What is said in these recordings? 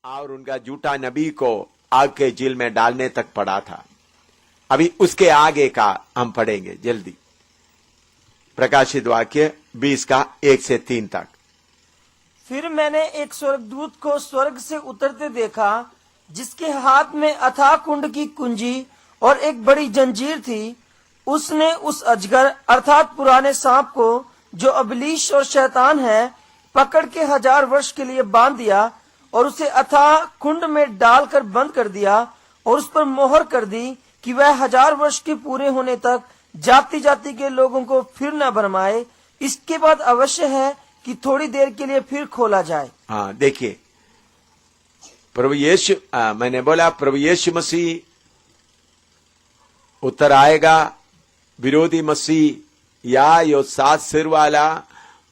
और उनका झूठा नबी को आग के जेल में डालने तक पड़ा था। अभी उसके आगे का हम पढ़ेंगे जल्दी। प्रकाशित वाक्य 20 का 1 से 3 तक। फिर मैंने एक स्वर्गदूत को स्वर्ग से उतरते देखा, जिसके हाथ में अथाह कुंड की कुंजी और एक बड़ी जंजीर थी। उसने उस अजगर अर्थात पुराने सांप को, जो अबलीश और शैतान है, पकड़ के 1000 वर्ष के लिए बांध दिया और उसे अथाह कुंड में डालकर बंद कर दिया और उस पर मोहर कर दी कि वह 1000 वर्ष के पूरे होने तक जाति जाति के लोगों को फिर न भरमाए। इसके बाद अवश्य है कि थोड़ी देर के लिए फिर खोला जाए। हाँ, देखिए, प्रभु यीशु, मैंने बोला प्रभु यीशु मसीह उत्तर आएगा। विरोधी मसीह या यो 7 सिर वाला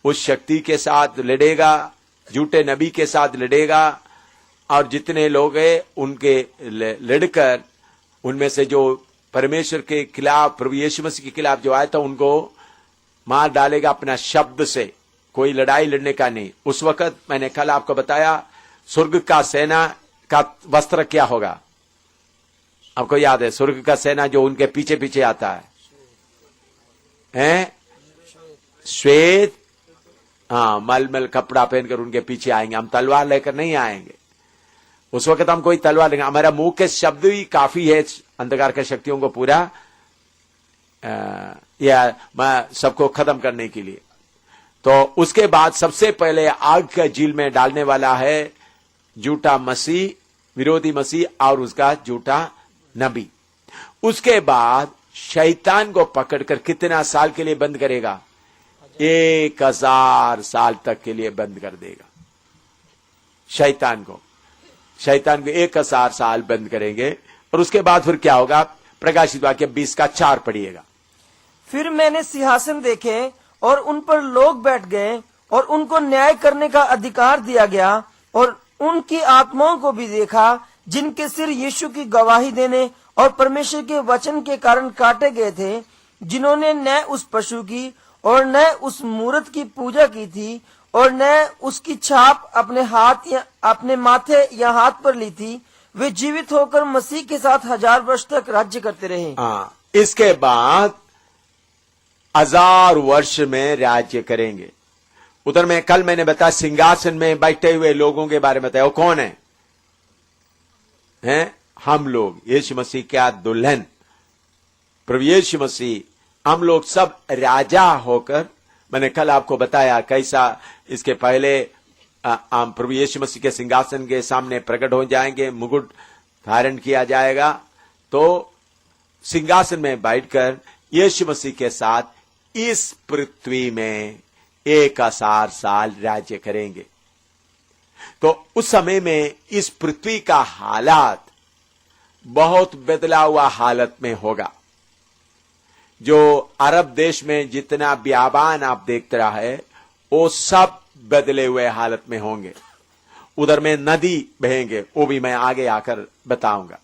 उस शक्ति के साथ लड़ेगा, झूठे नबी के साथ लड़ेगा, और जितने लोग हैं उनके लड़कर उनमें से जो परमेश्वर के खिलाफ, प्रभु यीशु मसीह के खिलाफ जो आया था, उनको मार डालेगा अपना शब्द से। कोई लड़ाई लड़ने का नहीं। उस वक्त मैंने कल आपको बताया स्वर्ग का सेना का वस्त्र क्या होगा। आपको याद है स्वर्ग का सेना जो उनके पीछे पीछे आता है श्वेत, हाँ, मलमल कपड़ा पहनकर उनके पीछे आएंगे। हम तलवार लेकर नहीं आएंगे। उस वक्त हम कोई तलवार लेंगे। हमारा मुंह के शब्द ही काफी है अंधकार के शक्तियों को पूरा या सबको खत्म करने के लिए। तो उसके बाद सबसे पहले आग के झील में डालने वाला है झूठा मसीह, विरोधी मसीह और उसका झूठा नबी। उसके बाद शैतान को पकड़कर कितना साल के लिए बंद करेगा? 1000 साल तक के लिए बंद कर देगा। शैतान को 1000 साल बंद करेंगे। और उसके बाद फिर क्या होगा? प्रकाशित वाक्य 20 का 4 पढ़िएगा। फिर मैंने सिंहासन देखे और उन पर लोग बैठ गए और उनको न्याय करने का अधिकार दिया गया, और उनकी आत्माओं को भी देखा जिनके सिर यीशु की गवाही देने और परमेश्वर के वचन के कारण काटे गए थे, जिन्होंने न उस पशु की और न उस मूरत की पूजा की थी और न उसकी छाप अपने हाथ या अपने माथे या हाथ पर ली थी। वे जीवित होकर मसीह के साथ 1000 वर्ष तक राज्य करते रहे। इसके बाद 1000 वर्ष में राज्य करेंगे। उधर में कल मैंने बताया सिंहासन में बैठे हुए लोगों के बारे में बताया। वो कौन है? हैं हम लोग, यीशु मसीह क्या दुल्हन प्रभु यीशु मसीह। हम लोग सब राजा होकर, मैंने कल आपको बताया कैसा इसके पहले हम प्रभु यीशु मसीह के सिंहासन के सामने प्रकट हो जाएंगे, मुकुट धारण किया जाएगा। तो सिंहासन में बैठकर यीशु मसीह के साथ इस पृथ्वी में 1000 साल राज्य करेंगे। तो उस समय में इस पृथ्वी का हालात बहुत बदला हुआ हालत में होगा। जो अरब देश में जितना बियाबान आप देखते रहा है, वो सब बदले हुए हालत में होंगे। उधर में नदी बहेंगे, वो भी मैं आगे आकर बताऊंगा।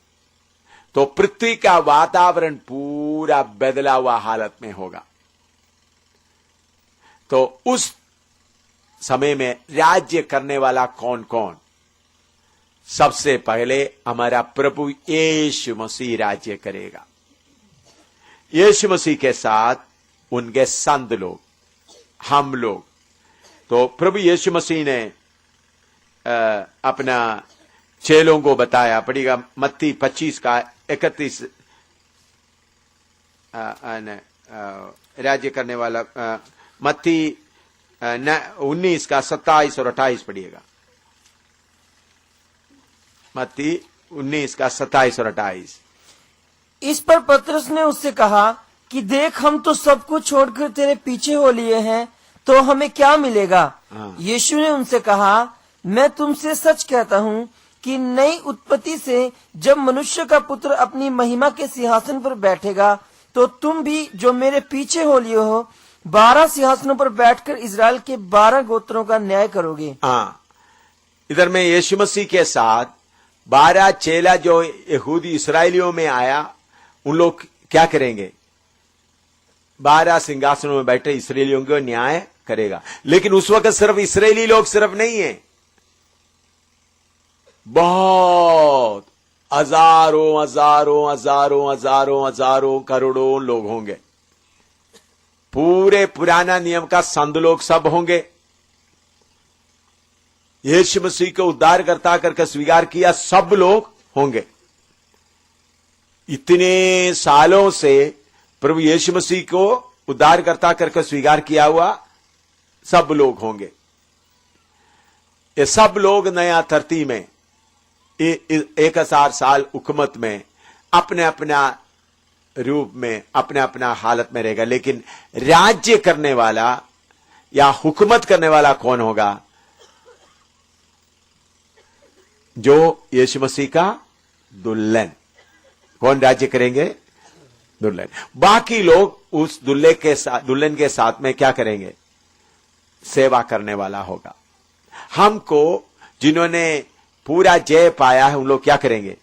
तो पृथ्वी का वातावरण पूरा बदला हुआ हालत में होगा। तो उस समय में राज्य करने वाला कौन कौन? सबसे पहले हमारा प्रभु यीशु मसीह राज्य करेगा। यीशु मसीह के साथ उनके संत लोग, हम लोग। तो प्रभु यीशु मसीह ने अपना चेलों को बताया, पढ़िएगा मत्ती 25 का 31, राज्य करने वाला मत्ती 19 का 27 और 28 पढ़िएगा। मत्ती 19 का 27 और 28। इस पर पतरस ने उससे कहा कि देख, हम तो सब कुछ छोड़कर तेरे पीछे हो लिए हैं, तो हमें क्या मिलेगा? यीशु ने उनसे कहा, मैं तुमसे सच कहता हूँ कि नई उत्पत्ति से जब मनुष्य का पुत्र अपनी महिमा के सिंहासन पर बैठेगा, तो तुम भी जो मेरे पीछे हो लिए हो 12 सिंहासनों पर बैठकर इजराइल के 12 गोत्रों का न्याय करोगे। इधर में यीशु मसीह के साथ 12 चेला जो यहूदी इसराइलियों में आया, उन लोग क्या करेंगे? 12 सिंहासनों में बैठे इसराइलियों को न्याय करेगा। लेकिन उस वक्त सिर्फ इसराइली लोग सिर्फ नहीं है, बहुत हजारों हजारों हजारों हजारों हजारों करोड़ों लोग होंगे। पूरे पुराना नियम का संत लोग सब होंगे। यीशु मसीह को उद्धारकर्ता करके स्वीकार किया सब लोग होंगे। इतने सालों से प्रभु यीशु मसीह को उद्धारकर्ता करके स्वीकार किया हुआ सब लोग होंगे। ये सब लोग नया धरती में 1000 साल हुकूमत में अपने अपना रूप में अपने अपना हालत में रहेगा। लेकिन राज्य करने वाला या हुकूमत करने वाला कौन होगा? जो यीशु मसीह का दुल्हन। कौन राज्य करेंगे? दुल्हन। बाकी लोग उस दुल्हन के साथ में क्या करेंगे? सेवा करने वाला होगा। हमको जिन्होंने पूरा जय पाया है उन लोग क्या करेंगे?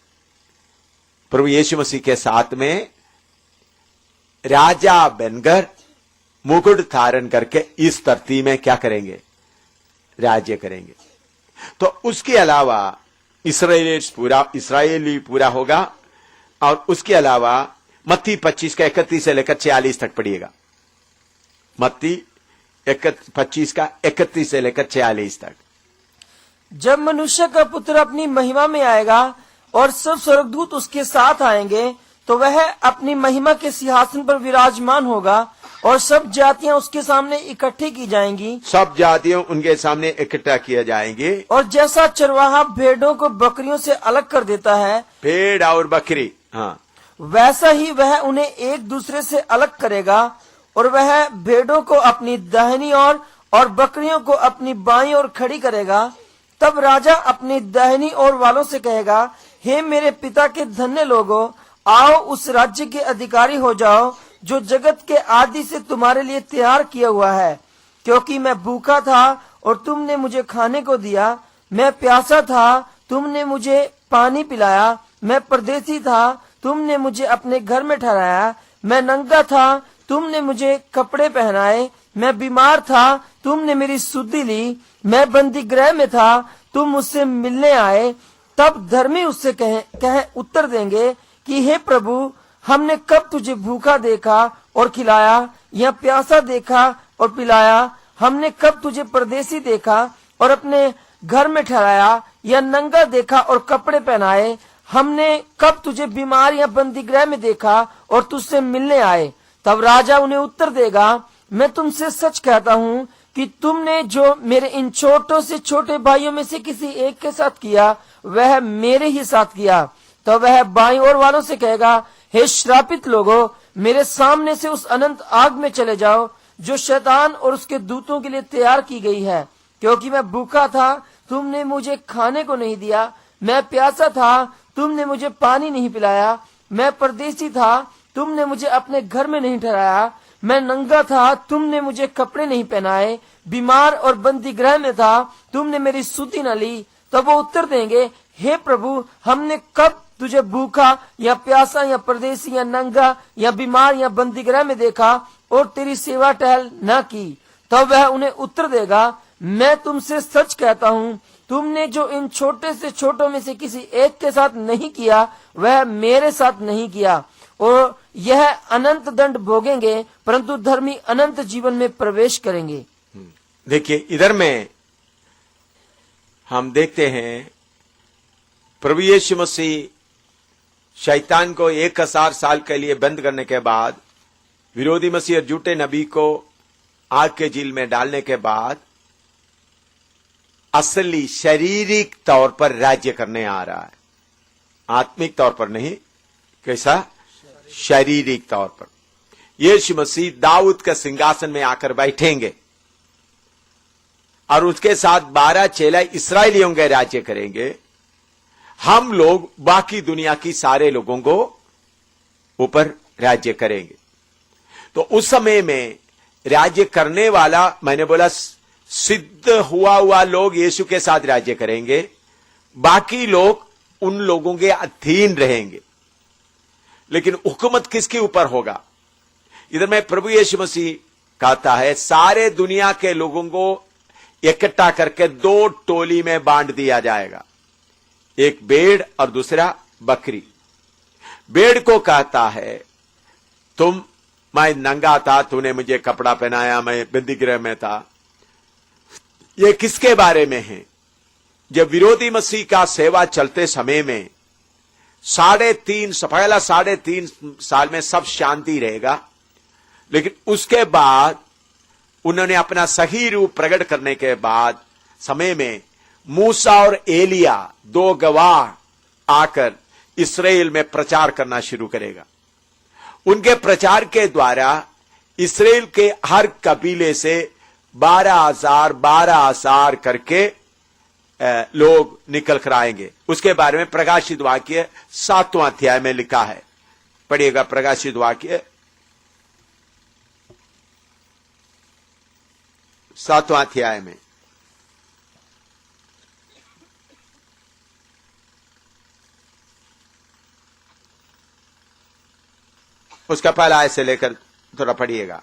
प्रभु यीशु मसीह के साथ में राजा बनकर मुकुट धारण करके इस धरती में क्या करेंगे? राज्य करेंगे। तो उसके अलावा इस्राएली पूरा होगा। और उसके अलावा मत्ती 25 का 31 से लेकर 46 तक पढ़िएगा। मत्ती 25 का 31 से लेकर 46 तक। जब मनुष्य का पुत्र अपनी महिमा में आएगा और सब स्वर्गदूत उसके साथ आएंगे, तो वह अपनी महिमा के सिंहासन पर विराजमान होगा और सब जातियां उसके सामने इकट्ठी की जाएंगी। सब जातियों उनके सामने इकट्ठा किया जाएंगे। और जैसा चरवाहा भेड़ों को बकरियों से अलग कर देता है, भेड़ और बकरी, हाँ, वैसा ही वह उन्हें एक दूसरे से अलग करेगा। और वह भेड़ों को अपनी दाहिनी ओर और बकरियों को अपनी बाईं ओर खड़ी करेगा। तब राजा अपनी दाहिनी ओर वालों से कहेगा, हे मेरे पिता के धन्य लोगों, आओ उस राज्य के अधिकारी हो जाओ जो जगत के आदि से तुम्हारे लिए तैयार किया हुआ है। क्योंकि मैं भूखा था और तुमने मुझे खाने को दिया, मैं प्यासा था, तुमने मुझे पानी पिलाया, मैं परदेसी था, तुमने मुझे अपने घर में ठहराया, मैं नंगा था, तुमने मुझे कपड़े पहनाए, मैं बीमार था, तुमने मेरी सुधि ली, मैं बंदी गृह में था, तुम मुझसे मिलने आए। तब धर्मी उससे कहे उत्तर देंगे कि हे प्रभु, हमने कब तुझे भूखा देखा और खिलाया, या प्यासा देखा और पिलाया? हमने कब तुझे परदेसी देखा और अपने घर में ठहराया, या नंगा देखा और कपड़े पहनाए? हमने कब तुझे बीमार या बंदीगृह में देखा और तुझसे मिलने आए? तब राजा उन्हें उत्तर देगा, मैं तुमसे सच कहता हूँ कि तुमने जो मेरे इन छोटों से छोटे भाइयों में से किसी एक के साथ किया, वह मेरे ही साथ किया। तो वह बाईं ओर वालों से कहेगा, हे श्रापित लोगों, मेरे सामने से उस अनंत आग में चले जाओ जो शैतान और उसके दूतों के लिए तैयार की गई है। क्योंकि मैं भूखा था, तुमने मुझे खाने को नहीं दिया, मैं प्यासा था, तुमने मुझे पानी नहीं पिलाया, मैं परदेसी था, तुमने मुझे अपने घर में नहीं ठहराया, मैं नंगा था, तुमने मुझे कपड़े नहीं पहनाए, बीमार और बंदी गृह में था, तुमने मेरी सुधि न ली। तब वो उत्तर देंगे, हे प्रभु, हमने कब तुझे भूखा या प्यासा या परदेसी या नंगा या बीमार या बंदी गृह में देखा और तेरी सेवा टहल न की? तब वह उन्हें उत्तर देगा, मैं तुमसे सच कहता हूँ, तुमने जो इन छोटे से छोटों में से किसी एक के साथ नहीं किया, वह मेरे साथ नहीं किया। और यह अनंत दंड भोगेंगे, परंतु धर्मी अनंत जीवन में प्रवेश करेंगे। देखिए, इधर में हम देखते हैं प्रभु यीशु मसीह शैतान को 1000 साल के लिए बंद करने के बाद, विरोधी मसीह और झूठे नबी को आग के झील में डालने के बाद असली शारीरिक तौर पर राज्य करने आ रहा है। आत्मिक तौर पर नहीं, कैसा? शारीरिक तौर पर यीशु मसीह दाऊद के सिंहासन में आकर बैठेंगे और उसके साथ 12 चेला इस्राएलियों के राज्य करेंगे। हम लोग बाकी दुनिया की सारे लोगों को ऊपर राज्य करेंगे। तो उस समय में राज्य करने वाला, मैंने बोला सिद्ध हुआ लोग यीशु के साथ राज्य करेंगे, बाकी लोग उन लोगों के अधीन रहेंगे। लेकिन हुकूमत किसके ऊपर होगा? इधर में प्रभु यीशु मसीह कहता है, सारे दुनिया के लोगों को इकट्ठा करके 2 टोली में बांट दिया जाएगा। एक भेड़ और दूसरा बकरी। भेड़ को कहता है मैं नंगा था, तूने मुझे कपड़ा पहनाया, मैं बंदीगृह में था। ये किसके बारे में है? जब विरोधी मसीह का सेवा चलते समय में पहला 3.5 साल में सब शांति रहेगा, लेकिन उसके बाद उन्होंने अपना सही रूप प्रकट करने के बाद समय में मूसा और एलिया 2 गवाह आकर इस्राएल में प्रचार करना शुरू करेगा। उनके प्रचार के द्वारा इस्राएल के हर कबीले से 12,000 करके लोग निकल कर आएंगे। उसके बारे में प्रकाशित वाक्य 7वां अध्याय में लिखा है। पढ़िएगा प्रकाशित वाक्य 7वां अध्याय में। उसका पहला आयत से लेकर थोड़ा पढ़िएगा,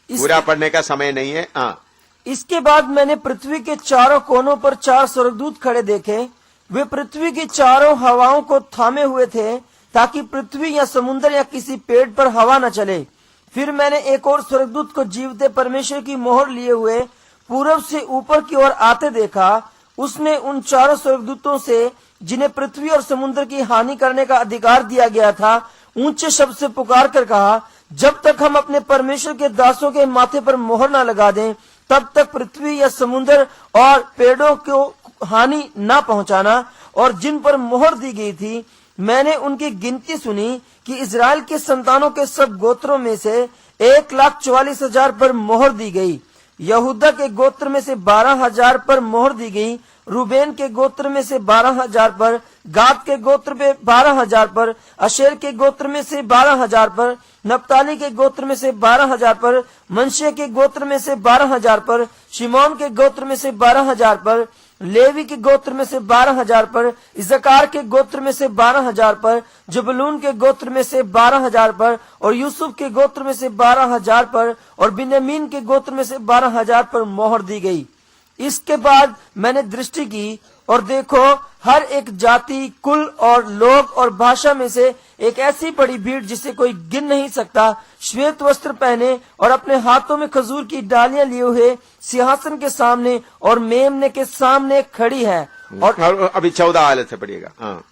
पूरा पढ़ने का समय नहीं है। हाँ। इसके बाद मैंने पृथ्वी के चारों कोनों पर 4 स्वर्गदूत खड़े देखे। वे पृथ्वी की चारों हवाओं को थामे हुए थे, ताकि पृथ्वी या समुद्र या किसी पेड़ पर हवा न चले। फिर मैंने एक और स्वर्गदूत को जीवते परमेश्वर की मोहर लिए हुए पूरब से ऊपर की ओर आते देखा। उसने उन 4 स्वर्गदूतों से, जिन्हें पृथ्वी और समुद्र की हानि करने का अधिकार दिया गया था, ऊंचे शब्द से पुकार कर कहा, जब तक हम अपने परमेश्वर के दासों के माथे पर मोहर न लगा दें, तब तक पृथ्वी या समुद्र और पेड़ों को हानि न पहुंचाना। और जिन पर मोहर दी गई थी, मैंने उनकी गिनती सुनी कि इजराइल के संतानों के सब गोत्रों में से 1,44,000 पर मोहर दी गई। यहूदा के गोत्र में से 12,000 पर मोहर दी गई। रूबेन के गोत्र में से 12,000 पर, गाद के गोत्र में 12,000 पर, अशेर के गोत्र में से 12,000 पर, नप्ताली के गोत्र में से 12,000 पर, मनश्शे के गोत्र में से 12,000 पर, शिमोन के गोत्र में से 12,000 पर, लेवी के गोत्र में से 12,000 पर, इस्साकार के गोत्र में से 12,000 पर, जबूलून के गोत्र में से 12,000 पर, और यूसुफ के गोत्र में से 12,000 पर, और बिन्यामीन के गोत्र में से 12,000 पर मोहर दी गई। इसके बाद मैंने दृष्टि की, और देखो, हर एक जाति, कुल और लोग और भाषा में से एक ऐसी बड़ी भीड़ जिसे कोई गिन नहीं सकता, श्वेत वस्त्र पहने और अपने हाथों में खजूर की डालियां लिए हुए सिंहासन के सामने और मेमने के सामने खड़ी है। और अभी 14 आयत से पढ़िएगा। हाँ।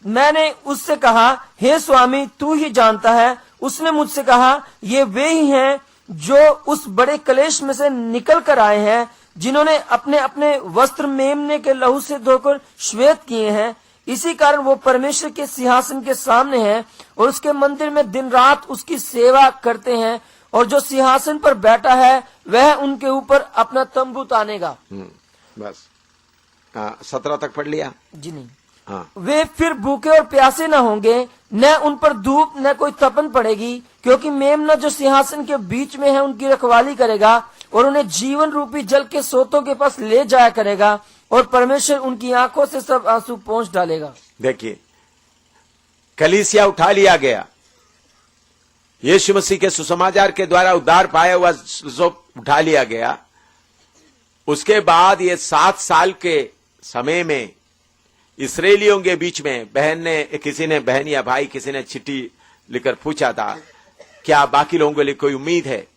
मैंने उससे कहा, हे स्वामी, तू ही जानता है। उसने मुझसे कहा, ये वे ही हैं जो उस बड़े कलेश में से निकल कर आए हैं, जिन्होंने अपने अपने वस्त्र मेमने के लहू से धोकर श्वेत किए हैं। इसी कारण वो परमेश्वर के सिंहासन के सामने हैं और उसके मंदिर में दिन रात उसकी सेवा करते हैं, और जो सिंहासन पर बैठा है वह उनके ऊपर अपना तंबू तानेगा। बस 17 तक पढ़ लिया जी? नहीं। हाँ। वे फिर भूखे और प्यासे न होंगे, न उन पर धूप न कोई तपन पड़ेगी, क्योंकि मेमना जो सिंहासन के बीच में है उनकी रखवाली करेगा और उन्हें जीवन रूपी जल के सोतों के पास ले जाया करेगा, और परमेश्वर उनकी आंखों से सब आंसू पोंछ डालेगा। देखिए, कलीसिया उठा लिया गया। यीशु मसीह के सुसमाचार के द्वारा उद्धार पाया हुआ उठा लिया गया। उसके बाद ये 7 साल के समय में इस्राएलियों के बीच में किसी ने बहन या भाई किसी ने चिट्ठी लिखकर पूछा था, क्या बाकी लोगों के लिए कोई उम्मीद है?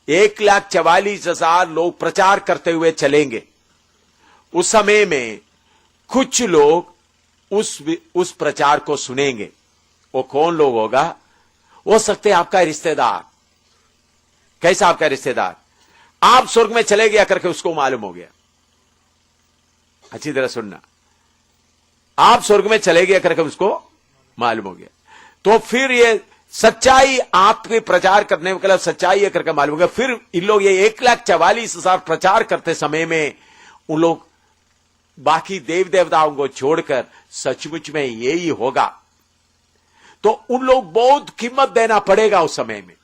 1,44,000 लोग प्रचार करते हुए चलेंगे। उस समय में कुछ लोग उस प्रचार को सुनेंगे। वो कौन लोग होगा? हो सकते हैं आपका रिश्तेदार। कैसा आपका रिश्तेदार? आप स्वर्ग में चले गया करके उसको मालूम हो गया। अच्छी तरह सुनना, आप स्वर्ग में चले गया करके उसको मालूम हो गया, तो फिर ये सच्चाई आपके प्रचार करने के लिए सच्चाई है करके मालूम हो गया। फिर इन लोग ये 1,44,000 प्रचार करते समय में उन लोग बाकी देव देवताओं को छोड़कर सचमुच में यही होगा, तो उन लोग बहुत कीमत देना पड़ेगा। उस समय में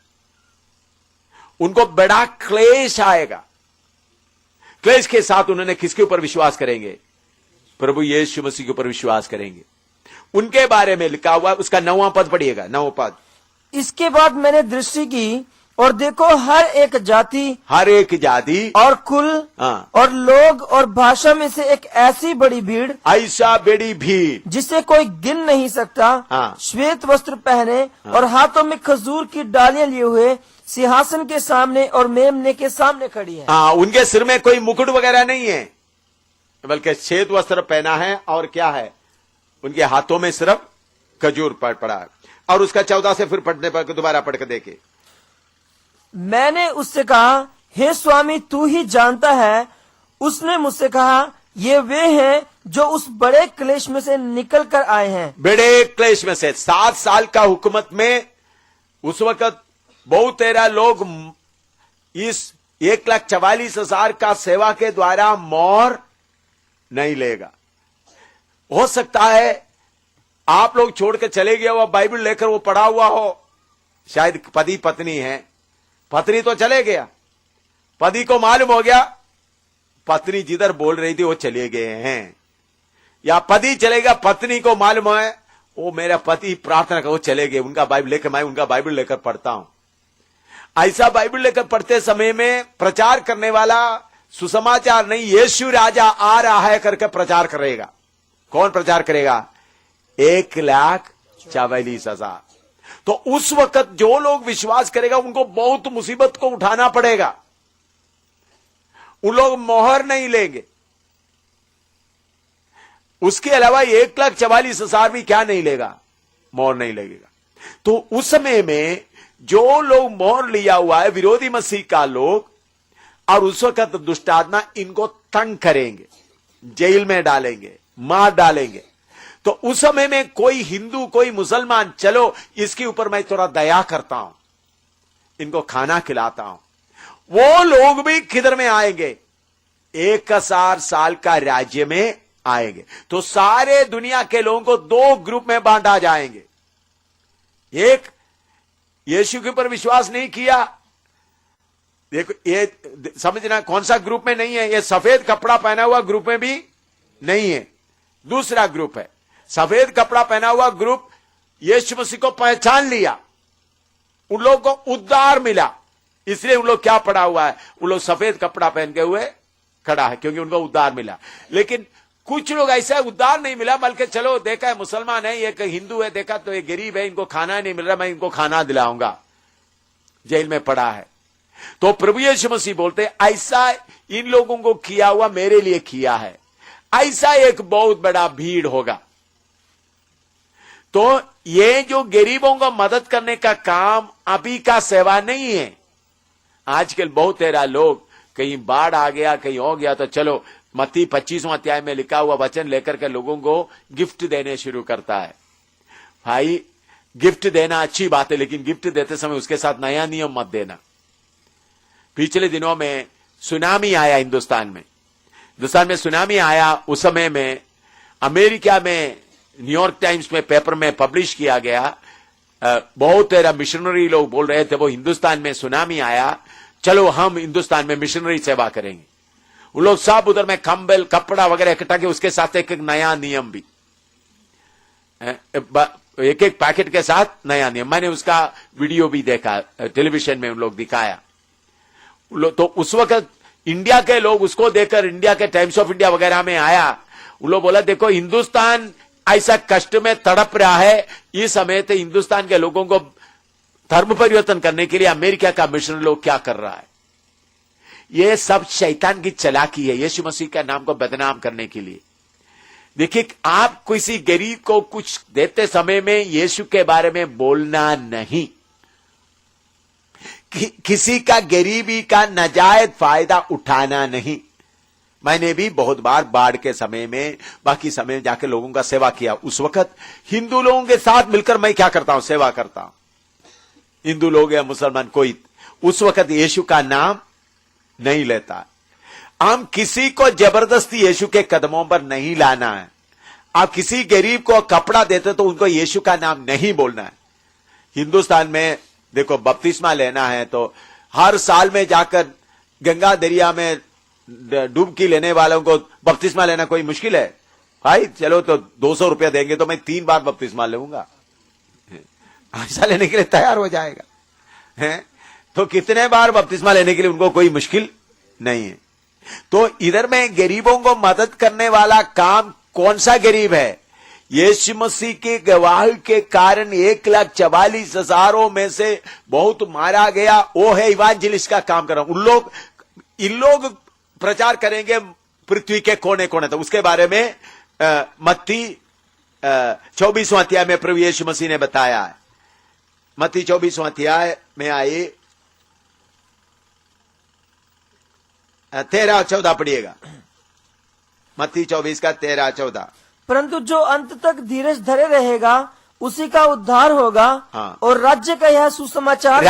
उनको बड़ा क्लेश आएगा। क्लेश के साथ उन्होंने किसके ऊपर विश्वास करेंगे? प्रभु यीशु मसीह के ऊपर विश्वास करेंगे। उनके बारे में लिखा हुआ, उसका 9वां पद पढ़िएगा। 9वां पद। इसके बाद मैंने दृष्टि की, और देखो हर एक जाति हर एक जाति और कुल हाँ। और लोग और भाषा में से एक ऐसी बड़ी भीड़ ऐसा बड़ी भीड़ जिसे कोई गिन नहीं सकता, हाँ। श्वेत वस्त्र पहने और हाथों में खजूर की डालियां लिए हुए सिंहासन के सामने और मेमने के सामने खड़ी है। हाँ, उनके सिर में कोई मुकुट वगैरह नहीं है, बल्कि श्वेत वस्त्र पहना है और क्या है, उनके हाथों में सिर्फ खजूर पड़ा है। और उसका 14 से फिर पढ़ने पर दोबारा पढ़ के देखे। मैंने उससे कहा, हे स्वामी तू ही जानता है। उसने मुझसे कहा, ये वे हैं जो उस बड़े क्लेश में से निकल कर आए हैं। बड़े क्लेश में से 7 साल का हुकूमत में उस वक्त बहुत तेरा लोग इस 1,44,000 का सेवा के द्वारा मोहर नहीं लेगा। हो सकता है आप लोग छोड़ के चले गए हो, बाइबल लेकर वो पढ़ा हुआ हो, शायद पति पत्नी है, पत्नी तो चले गया, पति को मालूम हो गया पत्नी जिधर बोल रही थी वो चले गए हैं, या पति चलेगा पत्नी को मालूम है वो मेरा पति प्रार्थना कर वो चले गए, उनका बाइबल लेकर मैं उनका बाइबल लेकर पढ़ता हूं। ऐसा बाइबल लेकर पढ़ते समय में प्रचार करने वाला सुसमाचार नहीं, यीशु राजा आ रहा है करके प्रचार करेगा। कौन प्रचार करेगा? 1,44,000। तो उस वक्त जो लोग विश्वास करेगा उनको बहुत मुसीबत को उठाना पड़ेगा। उन लोग मोहर नहीं लेंगे। उसके अलावा 1,44,000 भी क्या नहीं लेगा? मोहर नहीं लगेगा। तो उस समय में जो लोग मोहर लिया हुआ है विरोधी मसीह का लोग, और उस वक्त दुष्टात्मा इनको तंग करेंगे, जेल में डालेंगे, मार डालेंगे। तो उस समय में कोई हिंदू कोई मुसलमान, चलो इसके ऊपर मैं थोड़ा दया करता हूं, इनको खाना खिलाता हूं, वो लोग भी किधर में आएंगे? 1,000 साल का राज्य में आएंगे। तो सारे दुनिया के लोगों को 2 ग्रुप में बांटा जाएंगे। एक, यीशु के ऊपर विश्वास नहीं किया, देखो ये समझना कौन सा ग्रुप में नहीं है, ये सफेद कपड़ा पहना हुआ ग्रुप में भी नहीं है। दूसरा ग्रुप है सफेद कपड़ा पहना हुआ ग्रुप, यीशु मसीह को पहचान लिया, उन लोगों को उद्धार मिला, इसलिए उन लोग क्या पड़ा हुआ है, उन लोग सफेद कपड़ा पहन के हुए खड़ा है क्योंकि उनको उद्धार मिला। लेकिन कुछ लोग ऐसा उद्धार नहीं मिला, बल्कि चलो देखा है मुसलमान है, एक हिंदू है, देखा तो ये गरीब है, इनको खाना नहीं मिल रहा, मैं इनको खाना दिलाऊंगा, जेल में पड़ा है। तो प्रभु यीशु मसीह बोलते ऐसा इन लोगों को किया हुआ मेरे लिए किया है, ऐसा एक बहुत बड़ा भीड़ होगा। तो ये जो गरीबों को मदद करने का काम अभी का सेवा नहीं है। आजकल बहुत तेरा लोग कहीं बाढ़ आ गया, कहीं हो गया, तो चलो मत्ती 25वां अध्याय में लिखा हुआ वचन लेकर के लोगों को गिफ्ट देने शुरू करता है। भाई गिफ्ट देना अच्छी बात है, लेकिन गिफ्ट देते समय उसके साथ नया नियम मत देना। पिछले दिनों में सुनामी आया हिंदुस्तान में सुनामी आया। उस समय में अमेरिका में न्यूयॉर्क टाइम्स में पेपर में पब्लिश किया गया, बहुत तेरा मिशनरी लोग बोल रहे थे वो हिंदुस्तान में सुनामी आया, चलो हम हिंदुस्तान में मिशनरी सेवा करेंगे। वो लोग सब उधर में कंबल कपड़ा वगैरह इकट्ठा किया, उसके साथ एक नया नियम भी, एक पैकेट के साथ नया नियम। मैंने उसका वीडियो भी देखा, टेलीविजन में उन लोग दिखाया। तो उस वक्त इंडिया के लोग उसको देखकर इंडिया के टाइम्स ऑफ इंडिया वगैरह में आया, उन लोग बोला देखो हिंदुस्तान ऐसा कष्ट में तड़प रहा है, इस समय तो हिंदुस्तान के लोगों को धर्म परिवर्तन करने के लिए अमेरिका का मिशन लोग क्या कर रहा है। यह सब शैतान की चालाकी है, यीशु मसीह का नाम को बदनाम करने के लिए। देखिए आप किसी गरीब को कुछ देते समय में यीशु के बारे में बोलना नहीं, किसी का गरीबी का नाजायज फायदा उठाना नहीं। मैंने भी बहुत बार बाढ़ के समय में बाकी समय में जाके लोगों का सेवा किया। उस वक्त हिंदू लोगों के साथ मिलकर मैं क्या करता हूं, सेवा करता हूं। हिंदू लोग या मुसलमान कोई उस वक्त यीशु का नाम नहीं लेता। हम किसी को जबरदस्ती यीशु के कदमों पर नहीं लाना है। आप किसी गरीब को कपड़ा देते तो उनको यीशु का नाम नहीं बोलना है। हिंदुस्तान में देखो बपतिस्मा लेना है तो हर साल में जाकर गंगा दरिया में डुबकी लेने वालों को बपतिस्मा लेना कोई मुश्किल है? भाई चलो तो 200 रुपया देंगे तो मैं 3 बार बपतिस्मा लूंगा, ऐसा लेने के लिए तैयार हो जाएगा है। तो कितने बार बपतिस्मा लेने के लिए उनको कोई मुश्किल नहीं है। तो इधर में गरीबों को मदद करने वाला काम, कौन सा गरीब है? यीशु मसीह के गवाही के कारण 1,44,000 में से बहुत मारा गया, वो है इवांजेलिस्ट का काम कर रहा हूं। इन लोग प्रचार करेंगे पृथ्वी के कोने कोने तक। उसके बारे में मत्ती 24वां अध्याय में प्रभु यीशु मसीह ने बताया है। मत्ती 24वां अध्याय में आए 13-14 पढ़िएगा। मत्ती 24 का 13-14। परंतु जो अंत तक धीरज धरे रहेगा उसी का उद्धार होगा। हाँ। और राज्य का यह सुसमाचार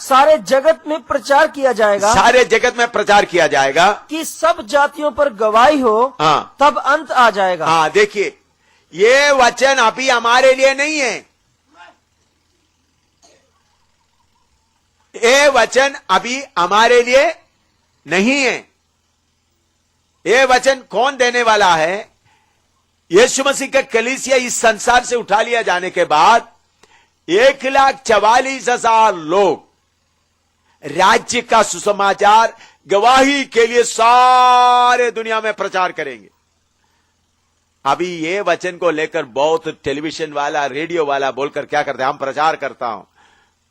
सारे जगत में प्रचार किया जाएगा, सारे जगत में प्रचार किया जाएगा कि सब जातियों पर गवाही हो। हाँ। तब अंत आ जाएगा। हाँ, देखिए, ये वचन अभी हमारे लिए नहीं है। ये वचन अभी हमारे लिए नहीं है। ये वचन कौन देने वाला है? यीशु मसीह का कलीसिया इस संसार से उठा लिया जाने के बाद 1,44,000 लोग राज्य का सुसमाचार गवाही के लिए सारे दुनिया में प्रचार करेंगे। अभी ये वचन को लेकर बहुत टेलीविजन वाला, रेडियो वाला बोलकर क्या करते हैं, हम प्रचार करता हूं,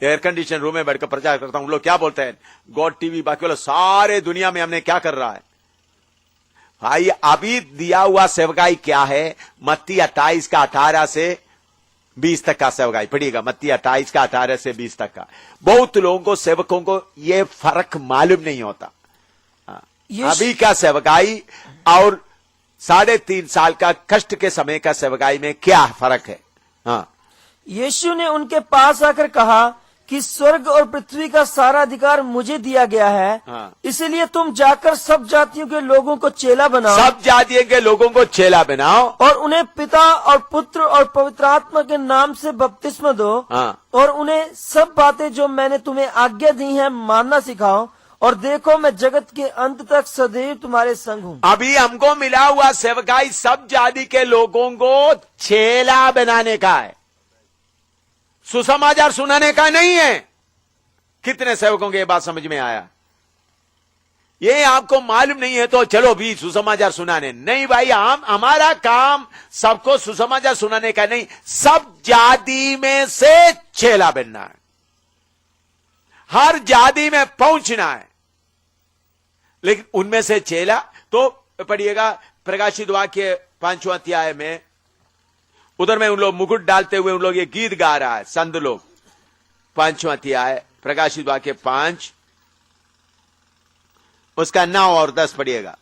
एयर कंडीशन रूम में बैठकर प्रचार करता हूं। उन लोग क्या बोलते हैं, गॉड टीवी बाकी वाला सारे दुनिया में हमने क्या कर रहा है। भाई, अभी दिया हुआ सेवकाई क्या है? मत्ती 28 का 18 से 20 तक का सेवकाई पढ़िएगा। मत्ती 28 का 18 से 20 तक का। बहुत लोगों को, सेवकों को ये फर्क मालूम नहीं होता। अभी का सेवकाई और 3.5 साल का कष्ट के समय का सेवकाई में क्या फर्क है? हाँ। यीशु ने उनके पास आकर कहा कि स्वर्ग और पृथ्वी का सारा अधिकार मुझे दिया गया है। हाँ। इसलिए तुम जाकर सब जातियों के लोगों को चेला बनाओ। सब जातियों के लोगों को चेला बनाओ और उन्हें पिता और पुत्र और पवित्र आत्मा के नाम से बपतिस्मा दो। हाँ। और उन्हें सब बातें जो मैंने तुम्हें आज्ञा दी हैं मानना सिखाओ। और देखो, मैं जगत के अंत तक सदैव तुम्हारे संग हूँ। अभी हमको मिला हुआ सेवकाई सब जाति के लोगों को चेला बनाने का है, सुसमाचार सुनाने का नहीं है। कितने सेवकों को ये बात समझ में आया? ये आपको मालूम नहीं है तो चलो भी सुसमाचार सुनाने नहीं। भाई, हमारा काम सबको सुसमाचार सुनाने का नहीं, सब जाति में से चेला बनना है, हर जाति में पहुंचना है। लेकिन उनमें से चेला तो पढ़िएगा प्रकाशित वाक्य 5वां अध्याय में, उधर में उन लोग मुकुट डालते हुए उन लोग ये गीत गा रहा है, संत लोग। 5वां अध्याय प्रकाशित वाक्य 5 उसका 9 और 10 पढ़िएगा।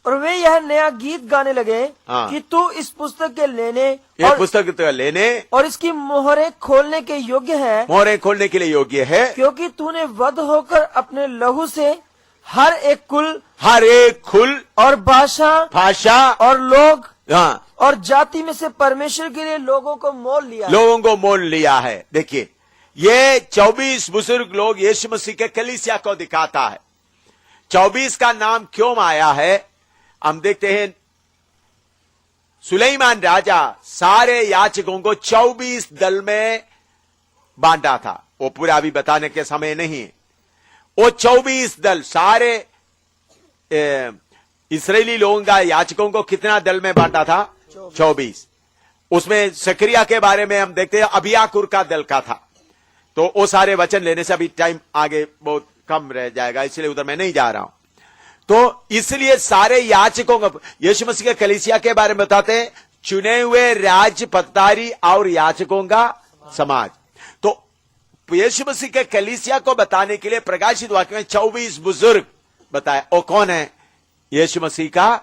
और वे यह नया गीत गाने लगे कि तू इस पुस्तक के लेने और पुस्तक तो लेने और इसकी मोहरें खोलने के योग्य है। मोहरें खोलने के लिए योग्य है, क्योंकि तूने वध होकर अपने लहू से हर एक कुल और भाषा और लोग और जाति में से परमेश्वर के लिए लोगों को मोल लिया है। देखिए, ये 24 बुजुर्ग लोग यीशु मसीह के कलीसिया को दिखाता है। 24 का नाम क्यों आया है हम देखते हैं। सुलेमान राजा सारे याचकों को 24 दल में बांटा था। वो पूरा अभी बताने के समय नहीं है। वो 24 दल सारे इस्राएली लोगों का याचकों को कितना दल में बांटा था? 24। उसमें सकरिया के बारे में हम देखते हैं, अबियाकुर का दल का था। तो वो सारे वचन लेने से अभी टाइम आगे बहुत कम रह जाएगा, इसलिए उधर मैं नहीं जा रहा हूं। तो इसलिए सारे याचकों को यीशु मसीह के कलीसिया के बारे में बताते हैं, चुने हुए राज्य पदारी और याचकों का समाज। तो यीशु मसीह के कलीसिया को बताने के लिए प्रकाशित वाक्य में 24 बुजुर्ग बताया। वो कौन है? यीशु मसीह का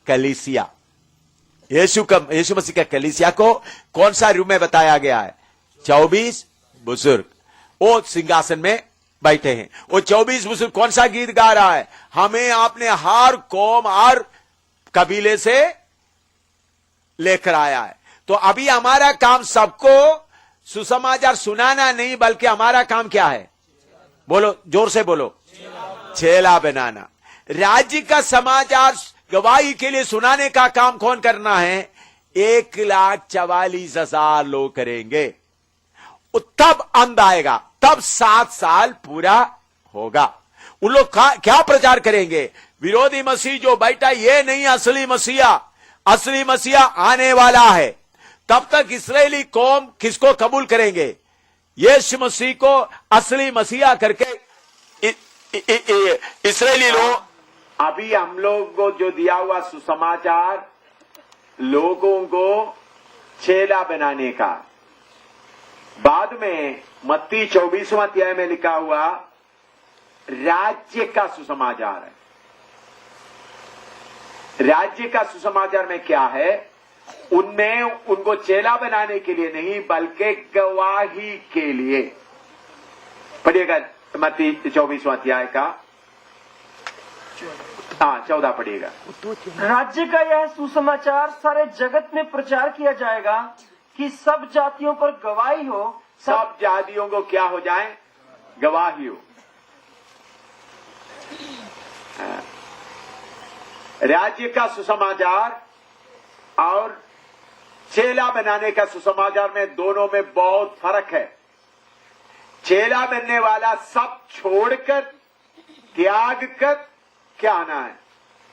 कलीसिया। यीशु मसीह का कलीसिया को कौन सा रूप में बताया गया है? 24 बुजुर्ग। वो सिंहासन में बैठे हैं। वो 24 बुजुर्ग कौन सा गीत गा रहा है? हमें आपने हर कौम और कबीले से लेकर आया है। तो अभी हमारा काम सबको सुसमाचार सुनाना नहीं, बल्कि हमारा काम क्या है? बोलो, जोर से बोलो, चेला बनाना। राज्य का समाचार गवाही के लिए सुनाने का काम कौन करना है? 1,44,000 लोग करेंगे। तब अंत आएगा। तब 7 साल पूरा होगा। उन लोग क्या प्रचार करेंगे? विरोधी मसीह जो बैठा ये नहीं असली मसीहा, असली मसीहा आने वाला है। तब तक इस्राएली कौम किसको कबूल करेंगे? यीशु मसीह को असली मसीहा करके इस्राएली लोग। अभी हम लोग को जो दिया हुआ सुसमाचार लोगों को चेला बनाने का, बाद में मत्ती 24वां अध्याय में लिखा हुआ राज्य का सुसमाचार है। राज्य का सुसमाचार में क्या है? उनमें उनको चेला बनाने के लिए नहीं बल्कि गवाही के लिए। पढ़िएगा मत्ती 24वां अध्याय का 14 पढ़िएगा। राज्य का यह सुसमाचार सारे जगत में प्रचार किया जाएगा कि सब जातियों पर गवाही हो। सब जातियों को क्या हो जाए? गवाही हो। राज्य का सुसमाचार और चेला बनाने का सुसमाचार में दोनों में बहुत फर्क है। चेला बनने वाला सब छोड़कर त्याग कर क्या आना है?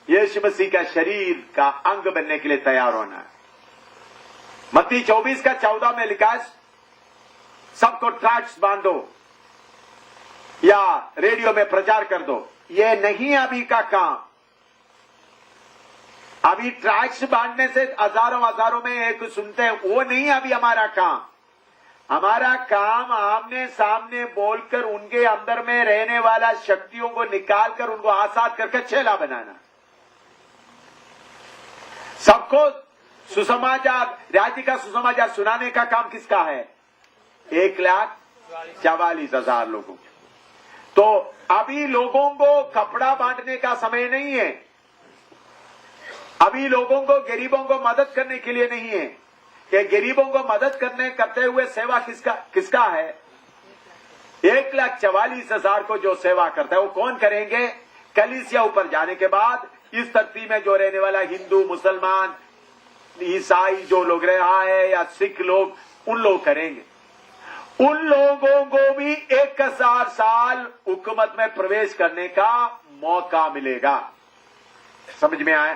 यीशु मसीह का शरीर का अंग बनने के लिए तैयार होना है। मत्ती 24 का 14 में लिखा है सबको ट्रैक्ट्स बांधो या रेडियो में प्रचार कर दो। ये नहीं अभी का काम। अभी ट्रैक्ट्स बांधने से हजारों में एक सुनते हैं, वो नहीं अभी हमारा काम। हमारा काम आमने सामने बोलकर उनके अंदर में रहने वाला शक्तियों को निकालकर उनको आजाद करके चेला बनाना। सबको सुसमाचार, राज्य का सुसमाचार सुनाने का काम किसका है? 1,44,000 लोगों। तो अभी लोगों को कपड़ा बांटने का समय नहीं है। अभी लोगों को गरीबों को मदद करने के लिए नहीं है कि गरीबों को मदद करते हुए सेवा किसका है? 1,44,000 को जो सेवा करता है वो कौन करेंगे? कलीसिया ऊपर जाने के बाद इस धरती में जो रहने वाला हिंदू, मुसलमान, ईसाई जो लोग रहा है या सिख लोग, उन लोग करेंगे। उन लोगों को भी 1000 साल हुकूमत में प्रवेश करने का मौका मिलेगा। समझ में आया?